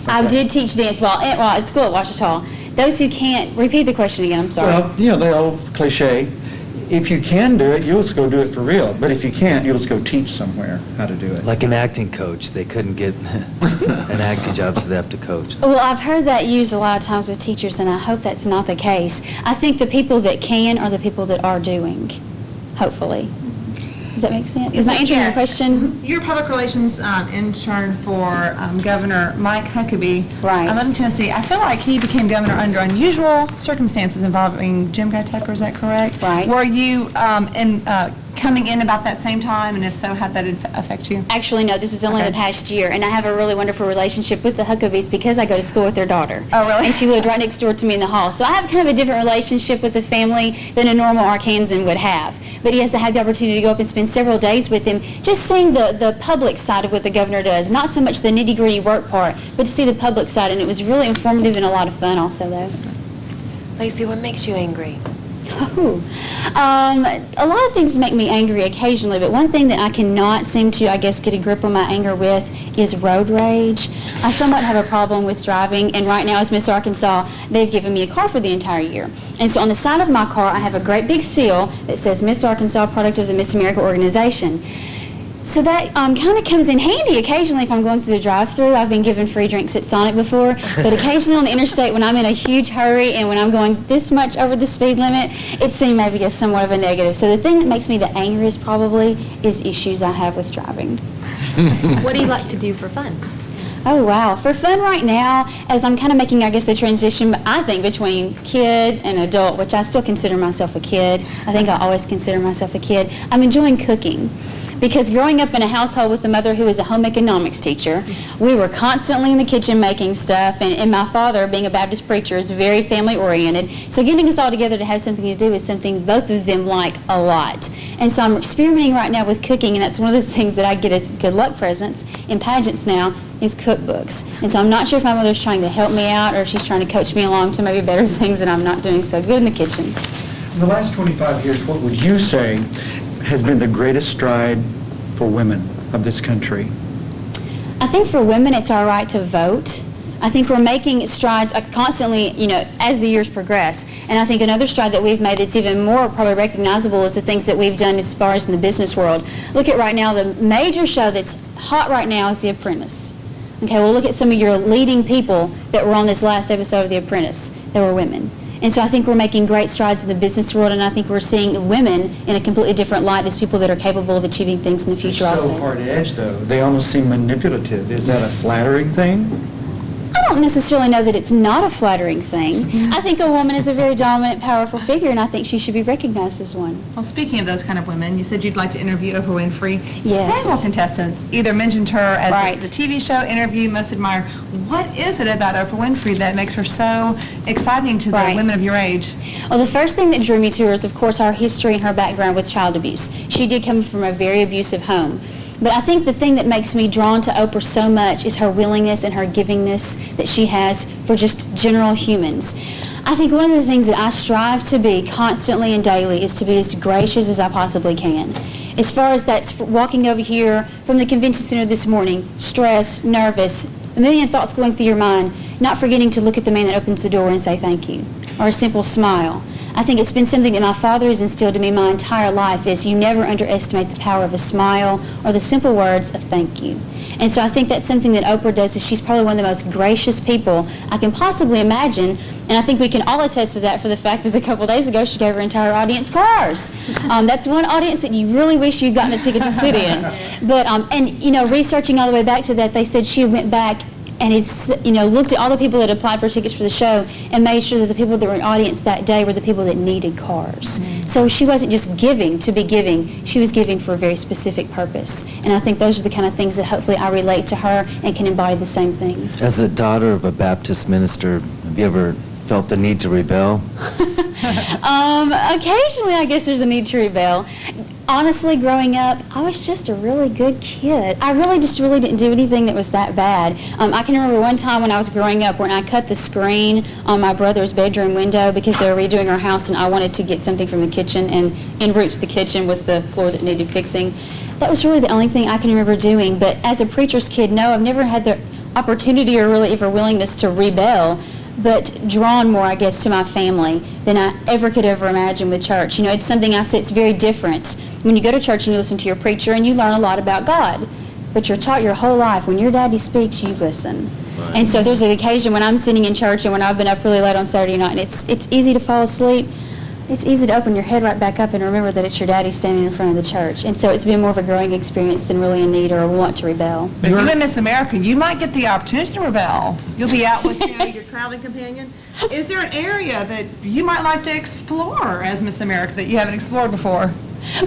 [SPEAKER 9] I did teach dance at school at Ouachita. Those who can't, repeat the question again, I'm sorry.
[SPEAKER 3] Well, the old cliche, if you can do it, you'll just go do it for real. But if you can't, you'll just go teach somewhere how to do it.
[SPEAKER 6] Like an acting coach, they couldn't get an acting job, so they have to coach.
[SPEAKER 9] Well, I've heard that used a lot of times with teachers, and I hope that's not the case. I think the people that can are the people that are doing, hopefully. Does that make sense? Is my answering your question?
[SPEAKER 5] You're public relations intern for Governor Mike Huckabee
[SPEAKER 9] Right.
[SPEAKER 5] of Tennessee. I feel like he became governor under unusual circumstances involving Jim Guy Tucker, is that correct?
[SPEAKER 9] Right.
[SPEAKER 5] Were you coming in about that same time? And if so, how'd that affect you?
[SPEAKER 9] Actually, no, this was only
[SPEAKER 5] Okay.
[SPEAKER 9] the past year, and I have a really wonderful relationship with the Huckabees because I go to school with their daughter.
[SPEAKER 5] Oh, really?
[SPEAKER 9] And she lived right next door to me in the hall. So I have kind of a different relationship with the family than a normal Arkansan would have. But yes, I had the opportunity to go up and spend several days with him, just seeing the public side of what the governor does, not so much the nitty-gritty work part, but to see the public side, and it was really informative and a lot of fun also, though.
[SPEAKER 10] Lacey, what makes you angry?
[SPEAKER 9] A lot of things make me angry occasionally, but one thing that I cannot seem to, I guess, get a grip on my anger with is road rage. I somewhat have a problem with driving, and right now as Miss Arkansas, they've given me a car for the entire year. And so on the side of my car, I have a great big seal that says Miss Arkansas, product of the Miss America organization. So that kind of comes in handy occasionally if I'm going through the drive-thru. I've been given free drinks at Sonic before, but occasionally on the interstate when I'm in a huge hurry and when I'm going this much over the speed limit, it seemed maybe as somewhat of a negative. So the thing that makes me the angriest probably is issues I have with driving.
[SPEAKER 1] What do you like to do for fun?
[SPEAKER 9] Oh, wow. For fun right now, as I'm kind of making, I guess, the transition, I think, between kid and adult, which I still consider myself a kid. I think I always consider myself a kid. I'm enjoying cooking. Because growing up in a household with a mother who was a home economics teacher, we were constantly in the kitchen making stuff, and my father, being a Baptist preacher, is very family-oriented. So getting us all together to have something to do is something both of them like a lot. And so I'm experimenting right now with cooking, and that's one of the things that I get as good luck presents in pageants now is cookbooks. And so I'm not sure if my mother's trying to help me out or if she's trying to coach me along to maybe better things that I'm not doing so good in the kitchen.
[SPEAKER 3] In the last 25 years, what would you say has been the greatest stride for women of this country?
[SPEAKER 9] I think for women, it's our right to vote. I think we're making strides constantly, as the years progress. And I think another stride that we've made that's even more probably recognizable is the things that we've done as far as in the business world. Look at right now, the major show that's hot right now is The Apprentice. Okay, well, look at some of your leading people that were on this last episode of The Apprentice. They were women. And so I think we're making great strides in the business world, and I think we're seeing women in a completely different light as people that are capable of achieving things in the future
[SPEAKER 3] They're
[SPEAKER 9] also.
[SPEAKER 3] so hard-edged, though. They almost seem manipulative. Is that a flattering thing?
[SPEAKER 9] I don't necessarily know that it's not a flattering thing. I think a woman is a very dominant, powerful figure, and I think she should be recognized as one.
[SPEAKER 5] Well, speaking of those kind of women, you said you'd like to interview Oprah Winfrey.
[SPEAKER 9] Yes.
[SPEAKER 5] Several contestants either mentioned her as
[SPEAKER 9] Right.
[SPEAKER 5] the TV show interview most admire. What is it about Oprah Winfrey that makes her so exciting to the
[SPEAKER 9] Right.
[SPEAKER 5] women of your age?
[SPEAKER 9] Well, the first thing that drew me to her is, of course, our history and her background with child abuse. She did come from a very abusive home. But I think the thing that makes me drawn to Oprah so much is her willingness and her givingness that she has for just general humans. I think one of the things that I strive to be constantly and daily is to be as gracious as I possibly can. As far as that's walking over here from the convention center this morning, stressed, nervous, a million thoughts going through your mind, not forgetting to look at the man that opens the door and say thank you, or a simple smile. I think it's been something that my father has instilled in me my entire life is you never underestimate the power of a smile or the simple words of thank you. And so I think that's something that Oprah does is she's probably one of the most gracious people I can possibly imagine. And I think we can all attest to that for the fact that a couple days ago she gave her entire audience cars. That's one audience that you really wish you'd gotten a ticket to sit in. But, researching all the way back to that, they said she went back and it's, looked at all the people that applied for tickets for the show and made sure that the people that were in audience that day were the people that needed cars. So she wasn't just giving to be giving, she was giving for a very specific purpose. And I think those are the kind of things that hopefully I relate to her and can embody the same things.
[SPEAKER 6] As a daughter of a Baptist minister, have you ever felt the need to rebel?
[SPEAKER 9] Occasionally, I guess there's a need to rebel. Honestly, growing up, I was just a really good kid. I really didn't do anything that was that bad. I can remember one time when I was growing up when I cut the screen on my brother's bedroom window because they were redoing our house and I wanted to get something from the kitchen, and en route to the kitchen was the floor that needed fixing. That was really the only thing I can remember doing. But as a preacher's kid, no, I've never had the opportunity or really ever willingness to rebel, but drawn more, I guess, to my family than I ever could ever imagine with church. It's something I say it's very different. When you go to church and you listen to your preacher and you learn a lot about God, but you're taught your whole life, when your daddy speaks, you listen. Right. And so there's an occasion when I'm sitting in church and when I've been up really late on Saturday night and it's easy to fall asleep, it's easy to open your head right back up and remember that it's your daddy standing in front of the church. And so it's been more of a growing experience than really a need or a want to rebel.
[SPEAKER 5] But if you win Miss America, you might get the opportunity to rebel. You'll be out with your traveling companion. Is there an area that you might like to explore as Miss America that you haven't explored before?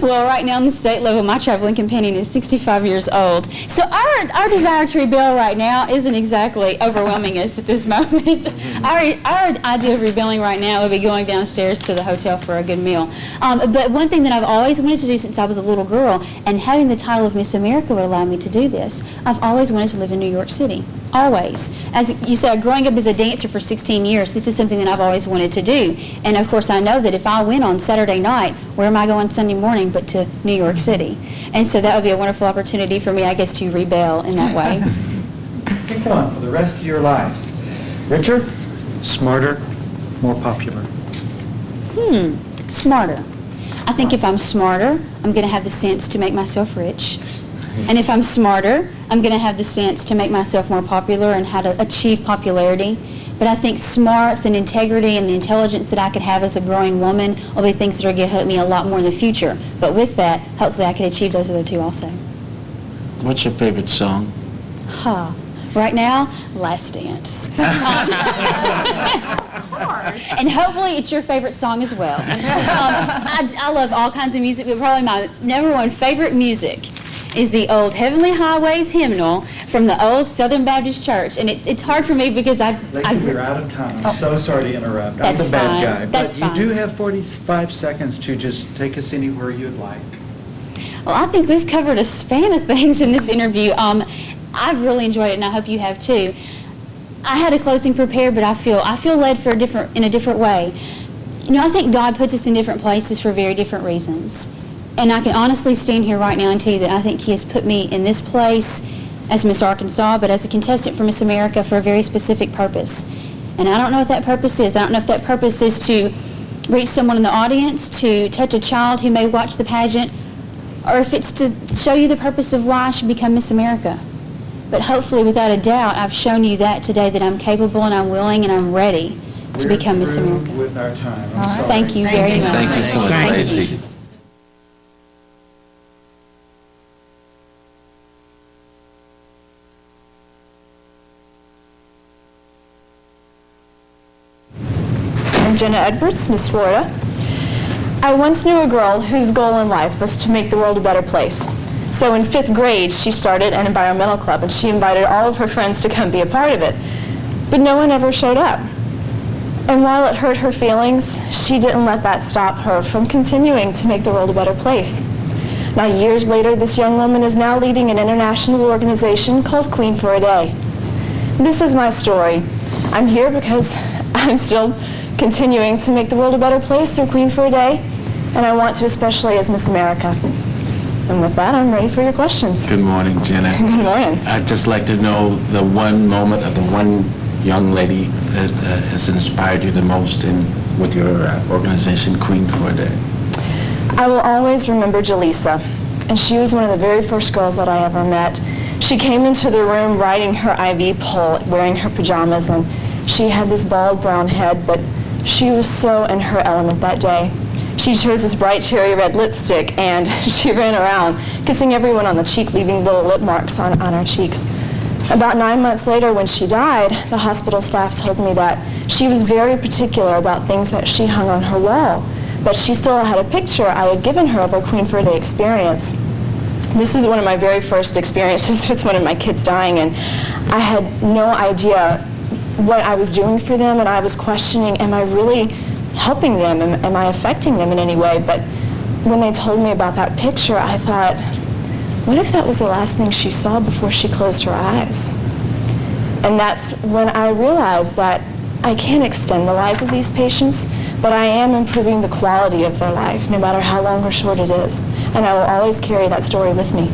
[SPEAKER 9] Well, right now on the state level, my traveling companion is 65 years old. So our desire to rebel right now isn't exactly overwhelming us at this moment. Our idea of rebelling right now would be going downstairs to the hotel for a good meal. But one thing that I've always wanted to do since I was a little girl, and having the title of Miss America would allow me to do this, I've always wanted to live in New York City. Always. As you said, growing up as a dancer for 16 years, this is something that I've always wanted to do. And of course, I know that if I win on Saturday night, where am I going Sunday morning but to New York City? And so that would be a wonderful opportunity for me, I guess, to rebel in that way.
[SPEAKER 3] Pick one for the rest of your life. Richard? Smarter, more popular.
[SPEAKER 9] Smarter. I think if I'm smarter, I'm going to have the sense to make myself rich. And if I'm smarter, I'm going to have the sense to make myself more popular and how to achieve popularity. But I think smarts and integrity and the intelligence that I could have as a growing woman will be things that are going to help me a lot more in the future. But with that, hopefully I can achieve those other two also.
[SPEAKER 7] What's your favorite song?
[SPEAKER 9] Right now, Last Dance. And hopefully it's your favorite song as well. I love all kinds of music, but probably my number one favorite music is the old Heavenly Highways hymnal from the old Southern Baptist Church. And it's hard for me because
[SPEAKER 3] Lacey, we're out of time. I'm so sorry to interrupt. I'm
[SPEAKER 9] That's
[SPEAKER 3] the bad
[SPEAKER 9] fine.
[SPEAKER 3] guy.
[SPEAKER 9] That's
[SPEAKER 3] But you do
[SPEAKER 9] fine.
[SPEAKER 3] have 45 seconds to just take us anywhere you'd like.
[SPEAKER 9] Well, I think we've covered a span of things in this interview. I've really enjoyed it, and I hope you have too. I had a closing prepared, but I feel led for in a different way. You know, I think God puts us in different places for very different reasons. And I can honestly stand here right now and tell you that I think He has put me in this place as Miss Arkansas, but as a contestant for Miss America for a very specific purpose. And I don't know what that purpose is. I don't know if that purpose is to reach someone in the audience, to touch a child who may watch the pageant, or if it's to show you the purpose of why I should become Miss America. But hopefully, without a doubt, I've shown you that today, that I'm capable and I'm willing and I'm ready to become Miss America.
[SPEAKER 3] With our time. I'm sorry.
[SPEAKER 9] Thank you very much.
[SPEAKER 7] Thank you so much,
[SPEAKER 9] Thank you.
[SPEAKER 7] Lacey.
[SPEAKER 11] I'm Jenna Edwards, Miss Florida. I once knew a girl whose goal in life was to make the world a better place. So in 5th grade, she started an environmental club, and she invited all of her friends to come be a part of it. But no one ever showed up. And while it hurt her feelings, she didn't let that stop her from continuing to make the world a better place. Now, years later, this young woman is now leading an international organization called Queen for a Day. This is my story. I'm here because I'm still continuing to make the world a better place through Queen for a Day, and I want to, especially as Miss America. And with that, I'm ready for your questions.
[SPEAKER 7] Good morning, Jenna.
[SPEAKER 11] Good morning.
[SPEAKER 7] I'd just like to know the one moment or the one young lady that has inspired you the most with your organization, Queen for a Day.
[SPEAKER 11] I will always remember Jaleesa, and she was one of the very first girls that I ever met. She came into the room riding her IV pole, wearing her pajamas, and she had this bald brown head, but she was so in her element that day. She chose this bright cherry red lipstick, and she ran around kissing everyone on the cheek, leaving little lip marks on our cheeks. About 9 months later, when she died, the hospital staff told me that she was very particular about things that she hung on her wall, but she still had a picture I had given her of a Queen for a Day experience. This is one of my very first experiences with one of my kids dying, and I had no idea what I was doing for them, and I was questioning, am I really helping them? Am I affecting them in any way? But when they told me about that picture, I thought, what if that was the last thing she saw before she closed her eyes? And that's when I realized that I can't extend the lives of these patients, but I am improving the quality of their life, no matter how long or short it is. And I will always carry that story with me.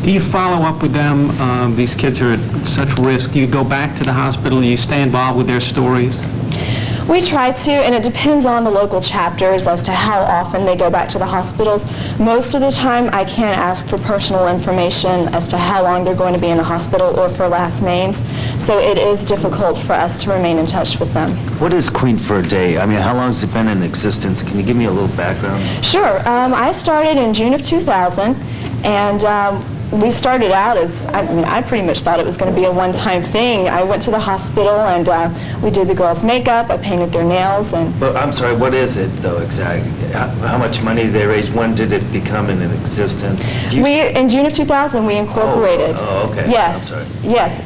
[SPEAKER 4] Do you follow up with them? These kids are at such risk. Do you go back to the hospital? Do you stay involved with their stories?
[SPEAKER 11] We try to, and it depends on the local chapters as to how often they go back to the hospitals. Most of the time, I can't ask for personal information as to how long they're going to be in the hospital or for last names, so it is difficult for us to remain in touch with them.
[SPEAKER 6] What is Queen for a Day? I mean, how long has it been in existence? Can you give me a little background?
[SPEAKER 11] Sure. I started in June of 2000, and we started out as, I pretty much thought it was going to be a one-time thing. I went to the hospital and we did the girls' makeup, I painted their nails, and...
[SPEAKER 6] But I'm sorry, what is it though exactly? How much money did they raise? When did it become in existence?
[SPEAKER 11] In June of 2000, we incorporated.
[SPEAKER 6] Oh, okay.
[SPEAKER 11] Yes,
[SPEAKER 6] I'm sorry.
[SPEAKER 11] yes.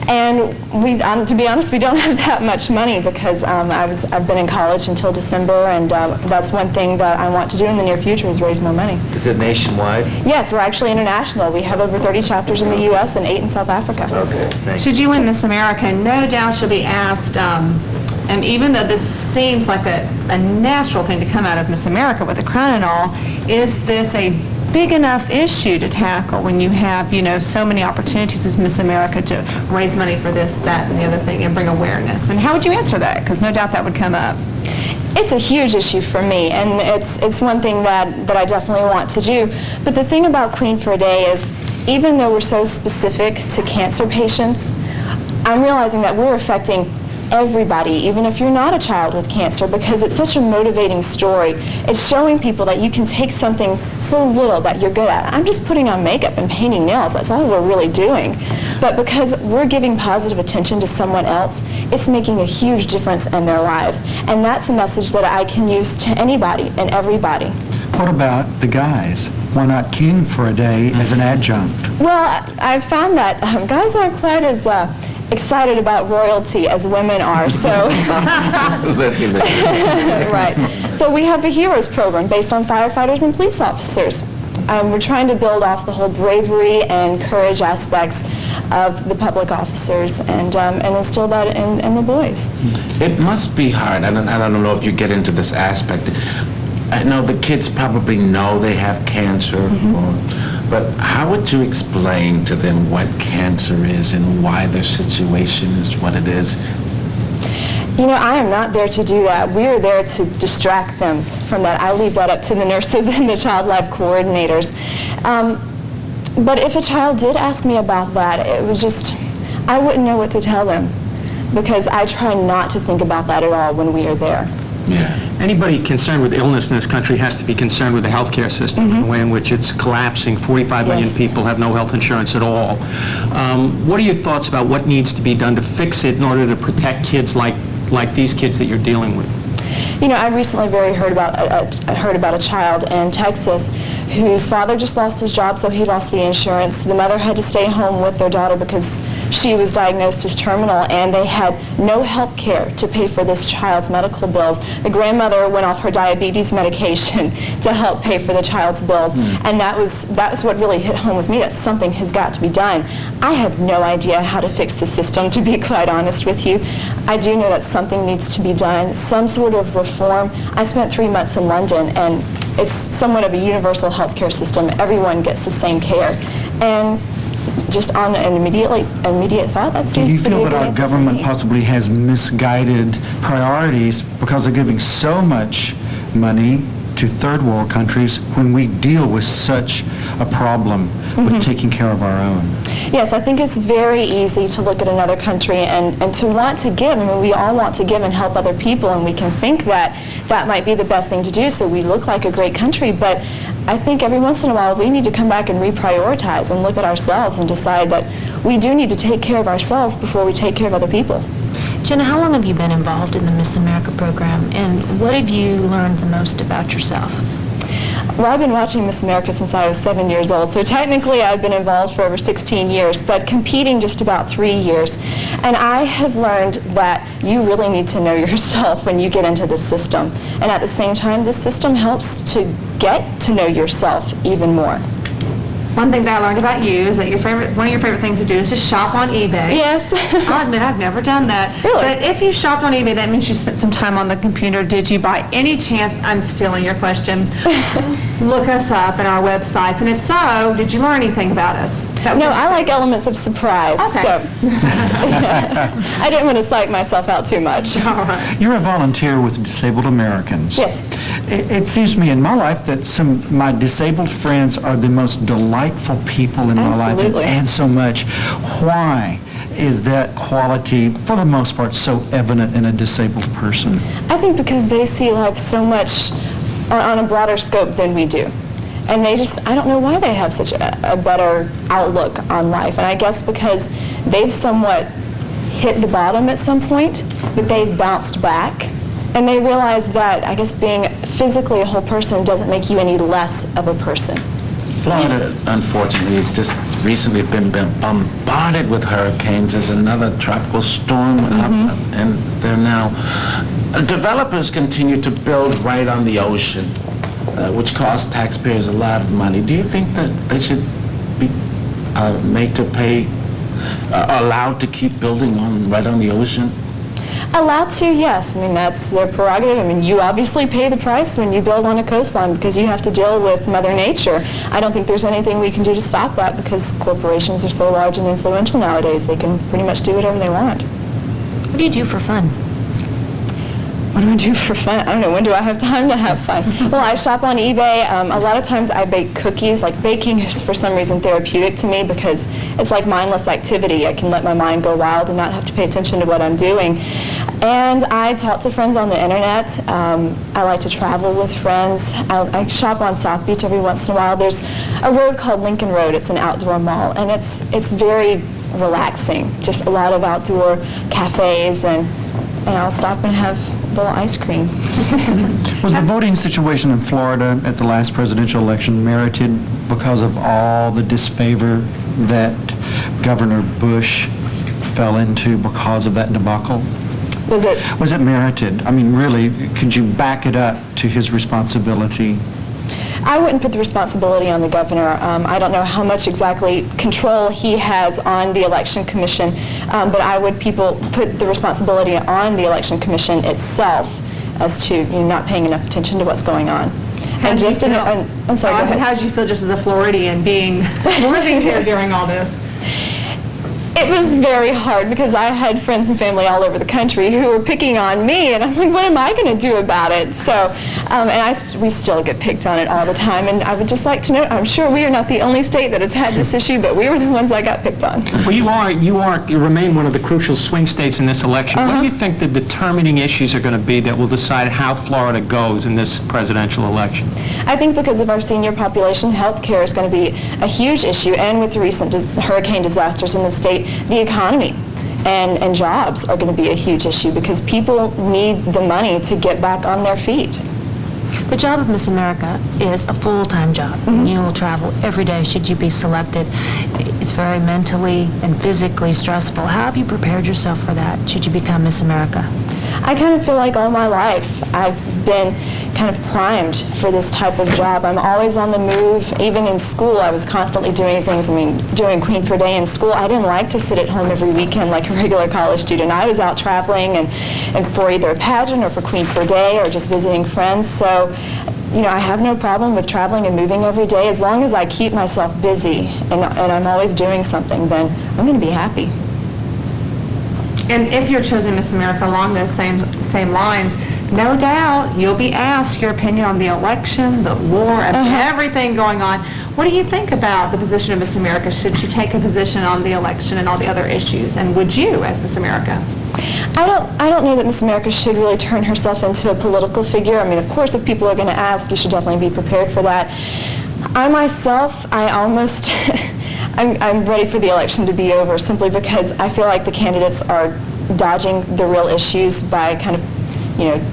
[SPEAKER 11] And we, to be honest, we don't have that much money because I've been in college until December, and that's one thing that I want to do in the near future is raise more money.
[SPEAKER 6] Is it nationwide?
[SPEAKER 11] Yes, we're actually international. We have over 30 chapters in the U.S. and 8 in South Africa.
[SPEAKER 6] Okay, thank you.
[SPEAKER 5] Should you win Miss America, no doubt she'll be asked, and even though this seems like a natural thing to come out of Miss America with the crown and all, is this a big enough issue to tackle when you have, so many opportunities as Miss America to raise money for this, that, and the other thing and bring awareness? And how would you answer that? Because no doubt that would come up.
[SPEAKER 11] It's a huge issue for me, and it's one thing that I definitely want to do. But the thing about Queen for a Day is, even though we're so specific to cancer patients, I'm realizing that we're affecting everybody, even if you're not a child with cancer, because it's such a motivating story. It's showing people that you can take something so little that you're good at. I'm just putting on makeup and painting nails. That's all we're really doing. But because we're giving positive attention to someone else, it's making a huge difference in their lives. And that's a message that I can use to anybody and everybody.
[SPEAKER 3] What about the guys? Why not King for a Day as an adjunct?
[SPEAKER 11] Well, I found that guys aren't quite as excited about royalty as women are, so... Right. So we have a Heroes program based on firefighters and police officers. We're trying to build off the whole bravery and courage aspects of the public officers and instill that in the boys.
[SPEAKER 7] It must be hard. I don't know if you get into this aspect. I know the kids probably know they have cancer, but how would you explain to them what cancer is and why their situation is what it is?
[SPEAKER 11] I am not there to do that. We are there to distract them from that. I leave that up to the nurses and the child life coordinators. But if a child did ask me about that, it was just, I wouldn't know what to tell them because I try not to think about that at all when we are there.
[SPEAKER 7] Yeah.
[SPEAKER 4] Anybody concerned with illness in this country has to be concerned with the healthcare system, the way in which it's collapsing. 45 million people have no health insurance at all. What are your thoughts about what needs to be done to fix it in order to protect kids like these kids that you're dealing with?
[SPEAKER 11] I recently heard about a child in Texas whose father just lost his job, so he lost the insurance. The mother had to stay home with their daughter because she was diagnosed as terminal, and they had no health care to pay for this child's medical bills. The grandmother went off her diabetes medication to help pay for the child's bills, and that was what really hit home with me, that something has got to be done. I have no idea how to fix the system, to be quite honest with you. I do know that something needs to be done, some sort of reform. I spent 3 months in London, and it's somewhat of a universal healthcare system. Everyone gets the same care. And just on an immediate thought, that seems to be
[SPEAKER 3] Do you feel that our
[SPEAKER 11] answer for
[SPEAKER 3] government
[SPEAKER 11] me.
[SPEAKER 3] possibly has misguided priorities because they're giving so much money to third world countries when we deal with such a problem with taking care of our own?
[SPEAKER 11] Yes, I think it's very easy to look at another country and to want to give. I mean, we all want to give and help other people, and we can think that that might be the best thing to do so we look like a great country. But I think every once in a while we need to come back and reprioritize and look at ourselves and decide that we do need to take care of ourselves before we take care of other people.
[SPEAKER 1] Jenna, how long have you been involved in the Miss America program, and what have you learned the most about yourself?
[SPEAKER 11] Well, I've been watching Miss America since I was 7 years old, so technically I've been involved for over 16 years, but competing just about 3 years. And I have learned that you really need to know yourself when you get into this system. And at the same time, this system helps to get to know yourself even more.
[SPEAKER 5] One thing that I learned about you is that one of your favorite things to do is to shop on eBay.
[SPEAKER 11] Yes.
[SPEAKER 5] I'll admit I've never done that.
[SPEAKER 11] Really?
[SPEAKER 5] But if you shopped on eBay, that means you spent some time on the computer. Did you, by any chance, I'm stealing your question, look us up in our websites? And if so, did you learn anything about us?
[SPEAKER 11] No, I like elements of surprise, so I didn't want to psych myself out too much.
[SPEAKER 5] All right.
[SPEAKER 3] You're a volunteer with Disabled Americans.
[SPEAKER 11] Yes.
[SPEAKER 3] It seems to me in my life that some of my disabled friends are the most delightful people in my life
[SPEAKER 11] Absolutely.
[SPEAKER 3] and so much. Why is that quality, for the most part, so evident in a disabled person?
[SPEAKER 11] I think because they see life so much on a broader scope than we do. And they just, I don't know why they have such a better outlook on life. And I guess because they've somewhat hit the bottom at some point, but they've bounced back. And they realize that, I guess, being physically a whole person doesn't make you any less of a person.
[SPEAKER 7] Florida, unfortunately, has just recently been bombarded with hurricanes. There's another tropical storm, and they're now... developers continue to build right on the ocean, which costs taxpayers a lot of money. Do you think that they should be made to pay, allowed to keep building right on the ocean?
[SPEAKER 11] Allowed to, yes. I mean, that's their prerogative. I mean, you obviously pay the price when you build on a coastline because you have to deal with Mother Nature. I don't think there's anything we can do to stop that because corporations are so large and influential nowadays. They can pretty much do whatever they want.
[SPEAKER 1] What do you do for fun?
[SPEAKER 11] What do I do for fun? I don't know. When do I have time to have fun? Well, I shop on eBay. A lot of times I bake cookies. Like baking is for some reason therapeutic to me because it's like mindless activity. I can let my mind go wild and not have to pay attention to what I'm doing. And I talk to friends on the internet. I like to travel with friends. I shop on South Beach every once in a while. There's a road called Lincoln Road. It's an outdoor mall, and it's very relaxing. Just a lot of outdoor cafes, and I'll stop and have a little ice cream.
[SPEAKER 3] Was the voting situation in Florida at the last presidential election merited because of all the disfavor that Governor Bush fell into because of that debacle?
[SPEAKER 11] Was it
[SPEAKER 3] merited? I mean, really, could you back it up to his responsibility?
[SPEAKER 11] I wouldn't put the responsibility on the governor. I don't know how much exactly control he has on the Election Commission, but I would put the responsibility on the Election Commission itself as to not paying enough attention to what's going on.
[SPEAKER 5] I'm sorry, go ahead. How did you feel just as a Floridian living here during all this?
[SPEAKER 11] It was very hard because I had friends and family all over the country who were picking on me, and I'm like, what am I going to do about it? So, we still get picked on it all the time, and I would just like to know, I'm sure we are not the only state that has had this issue, but we were the ones that got picked on.
[SPEAKER 4] Well, you remain one of the crucial swing states in this election. What do you think the determining issues are going to be that will decide how Florida goes in this presidential election?
[SPEAKER 11] I think because of our senior population, health care is going to be a huge issue, and with the recent hurricane disasters in the state, the economy and jobs are going to be a huge issue because people need the money to get back on their feet.
[SPEAKER 1] The job of Miss America is a full-time job. You will travel every day should you be selected. It's very mentally and physically stressful. How have you prepared yourself for that should you become Miss America?
[SPEAKER 11] I kind of feel like all my life I've been kind of primed for this type of job. I'm always on the move. Even in school, I was constantly doing things. I mean, doing Queen for Day in school, I didn't like to sit at home every weekend like a regular college student. I was out traveling and for either a pageant or for Queen for Day or just visiting friends. So, I have no problem with traveling and moving every day. As long as I keep myself busy and I'm always doing something, then I'm going to be happy.
[SPEAKER 5] And if you're chosen Miss America along those same lines, no doubt you'll be asked your opinion on the election, the war, and everything going on. What do you think about the position of Miss America? Should she take a position on the election and all the other issues? And would you, as Miss America?
[SPEAKER 11] I don't know that Miss America should really turn herself into a political figure. I mean, of course, if people are going to ask, you should definitely be prepared for that. I myself, I'm ready for the election to be over simply because I feel like the candidates are dodging the real issues by kind of,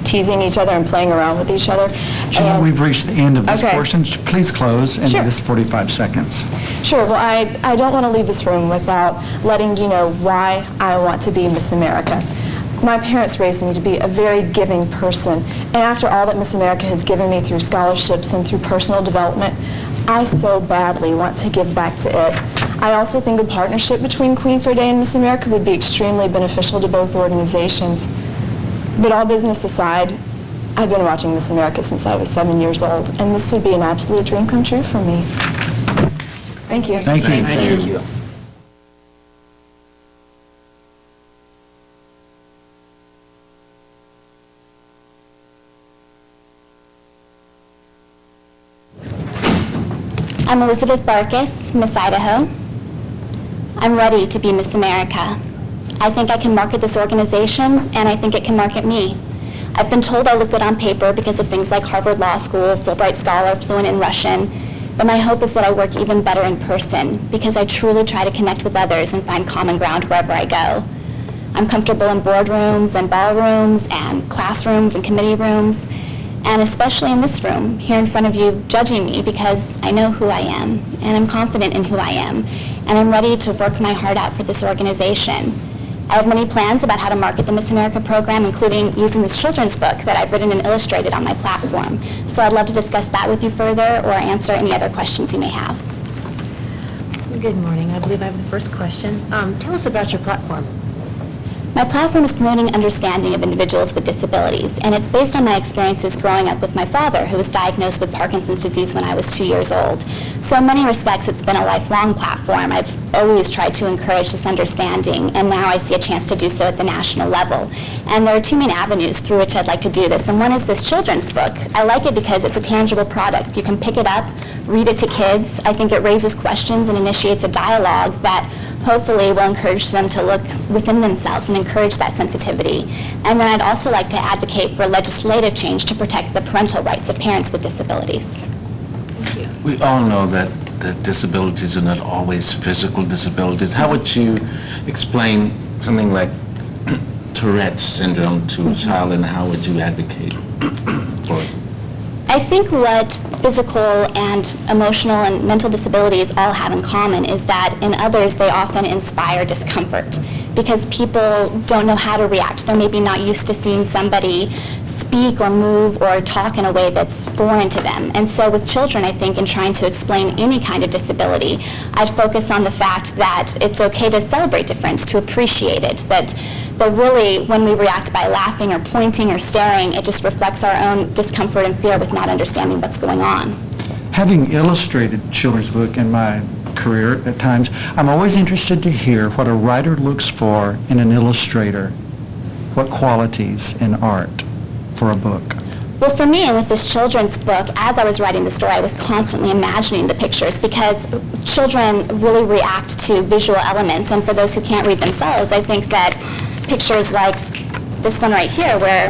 [SPEAKER 11] teasing each other and playing around with each other.
[SPEAKER 3] Gina, we've reached the end of this portion. Please close in
[SPEAKER 11] Sure.
[SPEAKER 3] this 45 seconds.
[SPEAKER 11] Sure. Well, I don't want to leave this room without letting you know why I want to be Miss America. My parents raised me to be a very giving person, and after all that Miss America has given me through scholarships and through personal development, I so badly want to give back to it. I also think a partnership between Queen for Day and Miss America would be extremely beneficial to both organizations. But all business aside, I've been watching Miss America since I was 7 years old, and this would be an absolute dream come true for me. Thank you.
[SPEAKER 3] Thank you.
[SPEAKER 6] Thank you.
[SPEAKER 12] I'm Elizabeth Barchas, Miss Idaho. I'm ready to be Miss America. I think I can market this organization, and I think it can market me. I've been told I look good on paper because of things like Harvard Law School, Fulbright Scholar, fluent in Russian. But my hope is that I work even better in person because I truly try to connect with others and find common ground wherever I go. I'm comfortable in boardrooms and ballrooms and classrooms and committee rooms, and especially in this room, here in front of you, judging me because I know who I am, and I'm confident in who I am, and I'm ready to work my heart out for this organization. I have many plans about how to market the Miss America program, including using this children's book that I've written and illustrated on my platform. So I'd love to discuss that with you further or answer any other questions you may have.
[SPEAKER 1] Good morning. I believe I have the first question. Tell us about your platform.
[SPEAKER 12] My platform is promoting understanding of individuals with disabilities, and it's based on my experiences growing up with my father, who was diagnosed with Parkinson's disease when I was 2 years old. So in many respects, it's been a lifelong platform. I've always tried to encourage this understanding, and now I see a chance to do so at the national level. And there are two main avenues through which I'd like to do this, and one is this children's book. I like it because it's a tangible product. You can pick it up, read it to kids. I think it raises questions and initiates a dialogue that hopefully will encourage them to look within themselves and encourage that sensitivity. And then I'd also like to advocate for legislative change to protect the parental rights of parents with disabilities.
[SPEAKER 7] We all know that disabilities are not always physical disabilities. How would you explain something like Tourette's syndrome to a child, and how would you advocate for it?
[SPEAKER 12] I think what physical and emotional and mental disabilities all have in common is that in others they often inspire discomfort because people don't know how to react. They're maybe not used to seeing somebody speak or move or talk in a way that's foreign to them. And so with children, I think in trying to explain any kind of disability, I'd focus on the fact that it's okay to celebrate difference, to appreciate it, that really when we react by laughing or pointing or staring, it just reflects our own discomfort and fear with not understanding what's going on.
[SPEAKER 3] Having illustrated children's book in my career at times, I'm always interested to hear what a writer looks for in an illustrator, what qualities in art for a book.
[SPEAKER 12] Well, for me, with this children's book, as I was writing the story, I was constantly imagining the pictures because children really react to visual elements, and for those who can't read themselves, I think that pictures like this one right here, where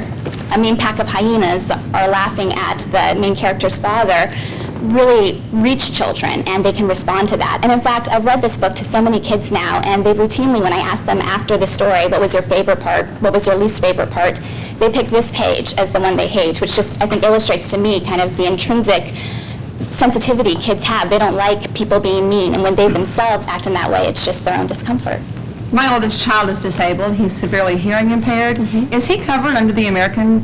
[SPEAKER 12] a mean pack of hyenas are laughing at the main character's father, really reach children, and they can respond to that. And in fact, I've read this book to so many kids now, and they routinely, when I ask them after the story, what was your favorite part, what was your least favorite part, they pick this page as the one they hate, which just, I think, illustrates to me kind of the intrinsic sensitivity kids have. They don't like people being mean, and when they themselves act in that way, it's just their own discomfort.
[SPEAKER 5] My oldest child is disabled. He's severely hearing impaired. Is he covered under the Americans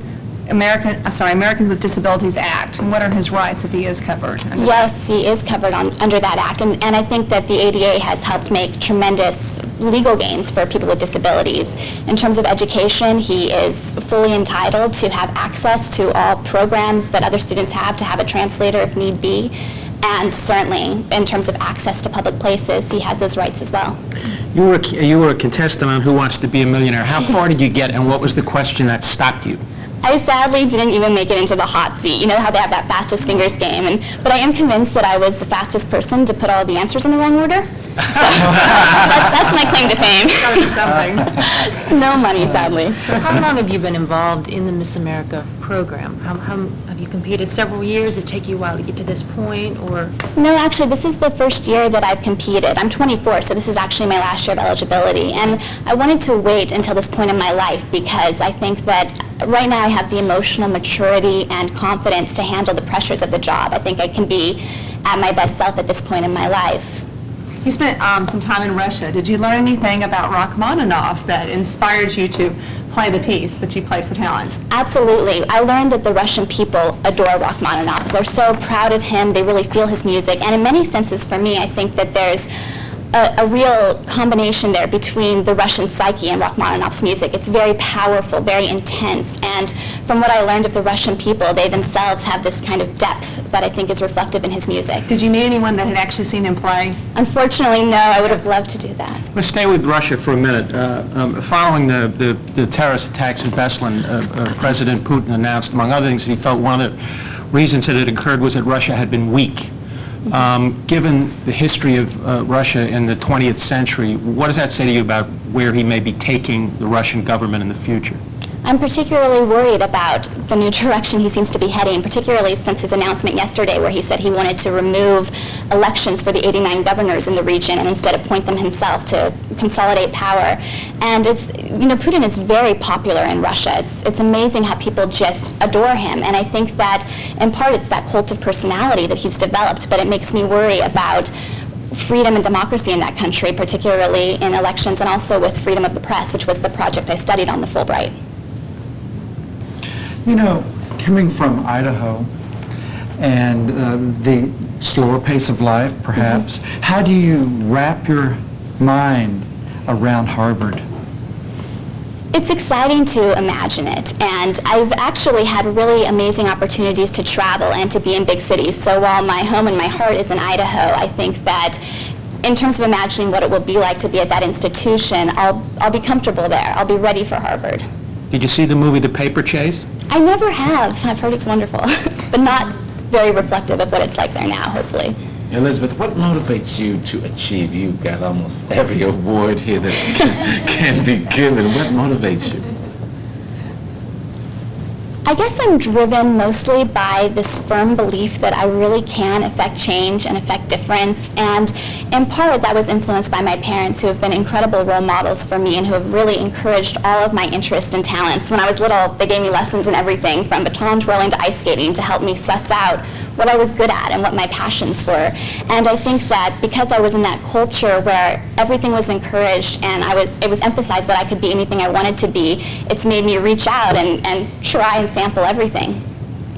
[SPEAKER 5] with Disabilities Act? And what are his rights if he is covered?
[SPEAKER 12] Yes, he is covered under that act, and I think that the ADA has helped make tremendous legal gains for people with disabilities. In terms of education, he is fully entitled to have access to all programs that other students have, to have a translator if need be, and certainly in terms of access to public places, he has those rights as well.
[SPEAKER 4] You were a contestant on Who Wants to Be a Millionaire. How far did you get, and what was the question that stopped you?
[SPEAKER 12] I sadly didn't even make it into the hot seat. You know how they have that fastest fingers game, but I am convinced that I was the fastest person to put all the answers in the wrong order. So that's my claim to fame.
[SPEAKER 5] Something.
[SPEAKER 12] No money, sadly.
[SPEAKER 1] How long have you been involved in the Miss America program? How have you competed? Several years? Did it take you a while to get to this point, or?
[SPEAKER 12] No, actually, this is the first year that I've competed. I'm 24, so this is actually my last year of eligibility. And I wanted to wait until this point in my life because I think that right now I have the emotional maturity and confidence to handle the pressures of the job. I think I can be at my best self at this point in my life.
[SPEAKER 5] You spent some time in Russia. Did you learn anything about Rachmaninoff that inspired you to play the piece that you played for talent?
[SPEAKER 12] Absolutely. I learned that the Russian people adore Rachmaninoff. They're so proud of him. They really feel his music. And in many senses, for me, I think that there's a real combination there between the Russian psyche and Rachmaninoff's music. It's very powerful, very intense, and from what I learned of the Russian people, they themselves have this kind of depth that I think is reflective in his music.
[SPEAKER 5] Did you meet anyone that had actually seen him play?
[SPEAKER 12] Unfortunately, no. I would have loved to do that.
[SPEAKER 4] Let's stay with Russia for a minute. Following the terrorist attacks in Beslan, President Putin announced, among other things, that he felt one of the reasons that it occurred was that Russia had been weak. Given the history of Russia in the 20th century, what does that say to you about where he may be taking the Russian government in the future?
[SPEAKER 12] I'm particularly worried about the new direction he seems to be heading, particularly since his announcement yesterday where he said he wanted to remove elections for the 89 governors in the region and instead appoint them himself to consolidate power. And it's, Putin is very popular in Russia. It's amazing how people just adore him. And I think that in part it's that cult of personality that he's developed, but it makes me worry about freedom and democracy in that country, particularly in elections and also with freedom of the press, which was the project I studied on the Fulbright.
[SPEAKER 3] Coming from Idaho and the slower pace of life, perhaps, how do you wrap your mind around Harvard?
[SPEAKER 12] It's exciting to imagine it, and I've actually had really amazing opportunities to travel and to be in big cities. So while my home and my heart is in Idaho, I think that in terms of imagining what it will be like to be at that institution, I'll be comfortable there. I'll be ready for Harvard.
[SPEAKER 4] Did you see the movie The Paper Chase?
[SPEAKER 12] I never have. I've heard it's wonderful, but not very reflective of what it's like there now, hopefully.
[SPEAKER 7] Elizabeth, what motivates you to achieve? You've got almost every award here that can be given. What motivates you?
[SPEAKER 12] I guess I'm driven mostly by this firm belief that I really can affect change and affect difference. And in part, that was influenced by my parents, who have been incredible role models for me and who have really encouraged all of my interests and talents. When I was little, they gave me lessons in everything, from baton twirling to ice skating, to help me suss out what I was good at and what my passions were. And I think that because I was in that culture where everything was encouraged and it was emphasized that I could be anything I wanted to be, it's made me reach out and try and sample everything.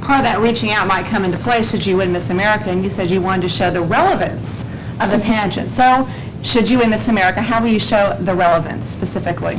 [SPEAKER 5] Part of that reaching out might come into play should you win Miss America, and you said you wanted to show the relevance of the pageant. So, should you win Miss America, how will you show the relevance specifically?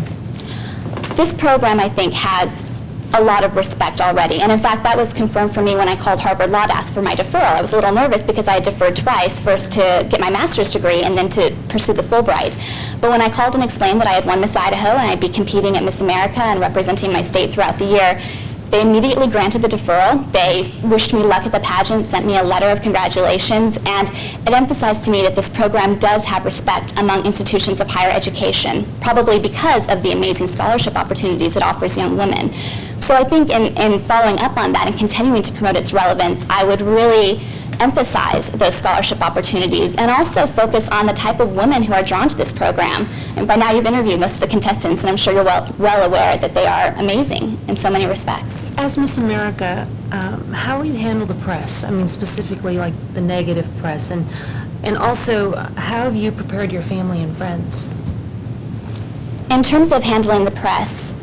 [SPEAKER 12] This program, I think, has a lot of respect already. And in fact, that was confirmed for me when I called Harvard Law to ask for my deferral. I was a little nervous because I had deferred twice, first to get my master's degree and then to pursue the Fulbright. But when I called and explained that I had won Miss Idaho and I'd be competing at Miss America and representing my state throughout the year, they immediately granted the deferral. They wished me luck at the pageant, sent me a letter of congratulations, and it emphasized to me that this program does have respect among institutions of higher education, probably because of the amazing scholarship opportunities it offers young women. So I think in following up on that and continuing to promote its relevance, I would really emphasize those scholarship opportunities and also focus on the type of women who are drawn to this program. And by now you've interviewed most of the contestants, and I'm sure you're well aware that they are amazing in so many respects.
[SPEAKER 1] As Miss America, how will you handle the press? I mean, specifically like the negative press, and also how have you prepared your family and friends?
[SPEAKER 12] In terms of handling the press,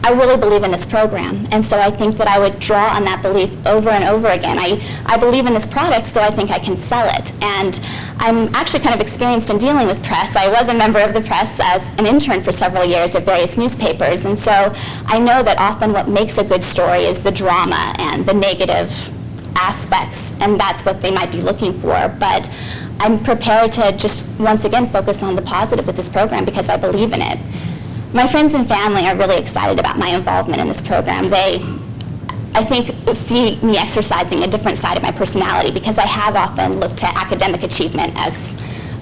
[SPEAKER 12] I really believe in this program, and so I think that I would draw on that belief over and over again. I believe in this product, so I think I can sell it. And I'm actually kind of experienced in dealing with press. I was a member of the press as an intern for several years at various newspapers, and so I know that often what makes a good story is the drama and the negative aspects, and that's what they might be looking for. But I'm prepared to just, once again, focus on the positive with this program because I believe in it. My friends and family are really excited about my involvement in this program. They, I think, see me exercising a different side of my personality because I have often looked to academic achievement as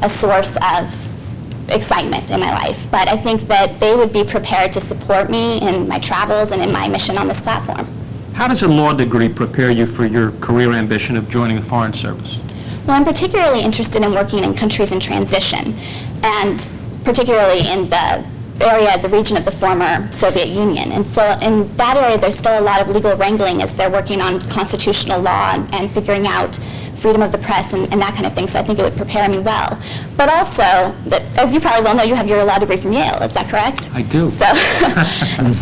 [SPEAKER 12] a source of excitement in my life. But I think that they would be prepared to support me in my travels and in my mission on this platform.
[SPEAKER 4] How does a law degree prepare you for your career ambition of joining the Foreign Service?
[SPEAKER 12] Well, I'm particularly interested in working in countries in transition, and particularly in the region of the former Soviet Union. And so in that area, there's still a lot of legal wrangling as they're working on constitutional law and figuring out freedom of the press and that kind of thing. So I think it would prepare me well. But also, as you probably well know, you have your law degree from Yale, is that correct?
[SPEAKER 4] I do.
[SPEAKER 12] So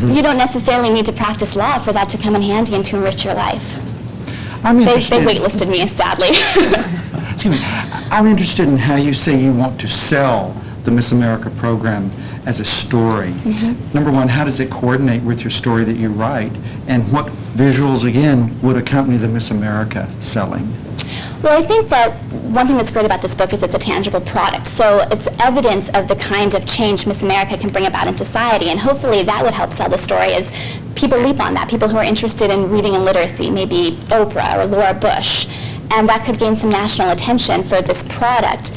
[SPEAKER 12] you don't necessarily need to practice law for that to come in handy and to enrich your life.
[SPEAKER 3] I'm interested.
[SPEAKER 12] They waitlisted me, sadly.
[SPEAKER 3] I'm interested in how you say you want to sell the Miss America program as a story. Number one, how does it coordinate with your story that you write? And what visuals, again, would accompany the Miss America selling?
[SPEAKER 12] Well, I think that one thing that's great about this book is it's a tangible product. So it's evidence of the kind of change Miss America can bring about in society, and hopefully that would help sell the story as people leap on that, people who are interested in reading and literacy, maybe Oprah or Laura Bush. and that could gain some national attention for this product.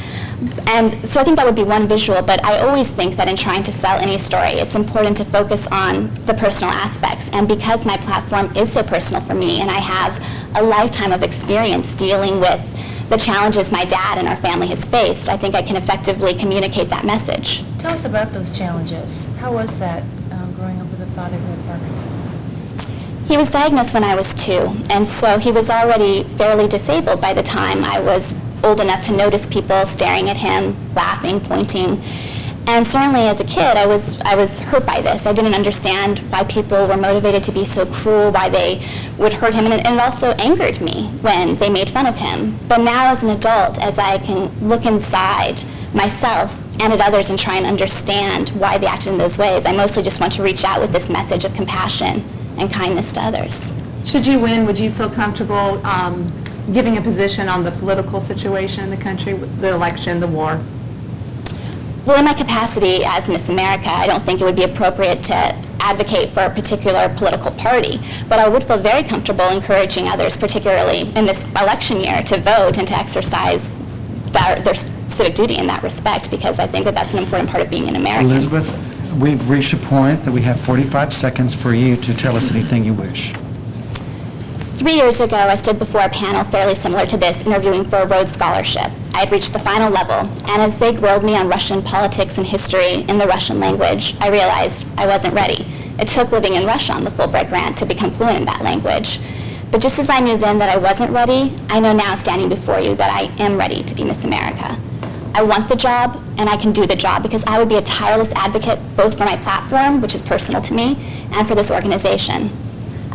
[SPEAKER 12] And so I think that would be one visual, but I always think that in trying to sell any story, it's important to focus on the personal aspects. And because my platform is so personal for me, and I have a lifetime of experience dealing with the challenges my dad and our family has faced, I think I can effectively communicate that message.
[SPEAKER 1] Tell us about those challenges. How was that growing up with a father who had Parkinson's?
[SPEAKER 12] He was diagnosed when I was 2, and so he was already fairly disabled by the time I was old enough to notice people staring at him, laughing, pointing. And certainly as a kid, I was hurt by this. I didn't understand why people were motivated to be so cruel, why they would hurt him, and it also angered me when they made fun of him. But now as an adult, as I can look inside myself and at others and try and understand why they acted in those ways, I mostly just want to reach out with this message of compassion and kindness to others.
[SPEAKER 5] Should you win, would you feel comfortable giving a position on the political situation in the country, the election, the war?
[SPEAKER 12] Well, in my capacity as Miss America, I don't think it would be appropriate to advocate for a particular political party, but I would feel very comfortable encouraging others, particularly in this election year, to vote and to exercise their civic duty in that respect, because I think that that's an important part of being an American.
[SPEAKER 3] Elizabeth, we've reached a point that we have 45 seconds for you to tell us anything you wish.
[SPEAKER 12] 3 years ago, I stood before a panel fairly similar to this, interviewing for a Rhodes Scholarship. I had reached the final level, and as they grilled me on Russian politics and history in the Russian language, I realized I wasn't ready. It took living in Russia on the Fulbright grant to become fluent in that language. But just as I knew then that I wasn't ready, I know now standing before you that I am ready to be Miss America. I want the job, and I can do the job, because I would be a tireless advocate both for my platform, which is personal to me, and for this organization.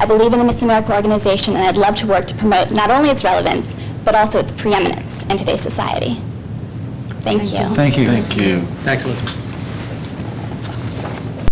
[SPEAKER 12] I believe in the Miss America organization, and I'd love to work to promote not only its relevance, but also its preeminence in today's society. Thank you.
[SPEAKER 3] Thank you.
[SPEAKER 7] Thank you.
[SPEAKER 4] Thanks, Elizabeth.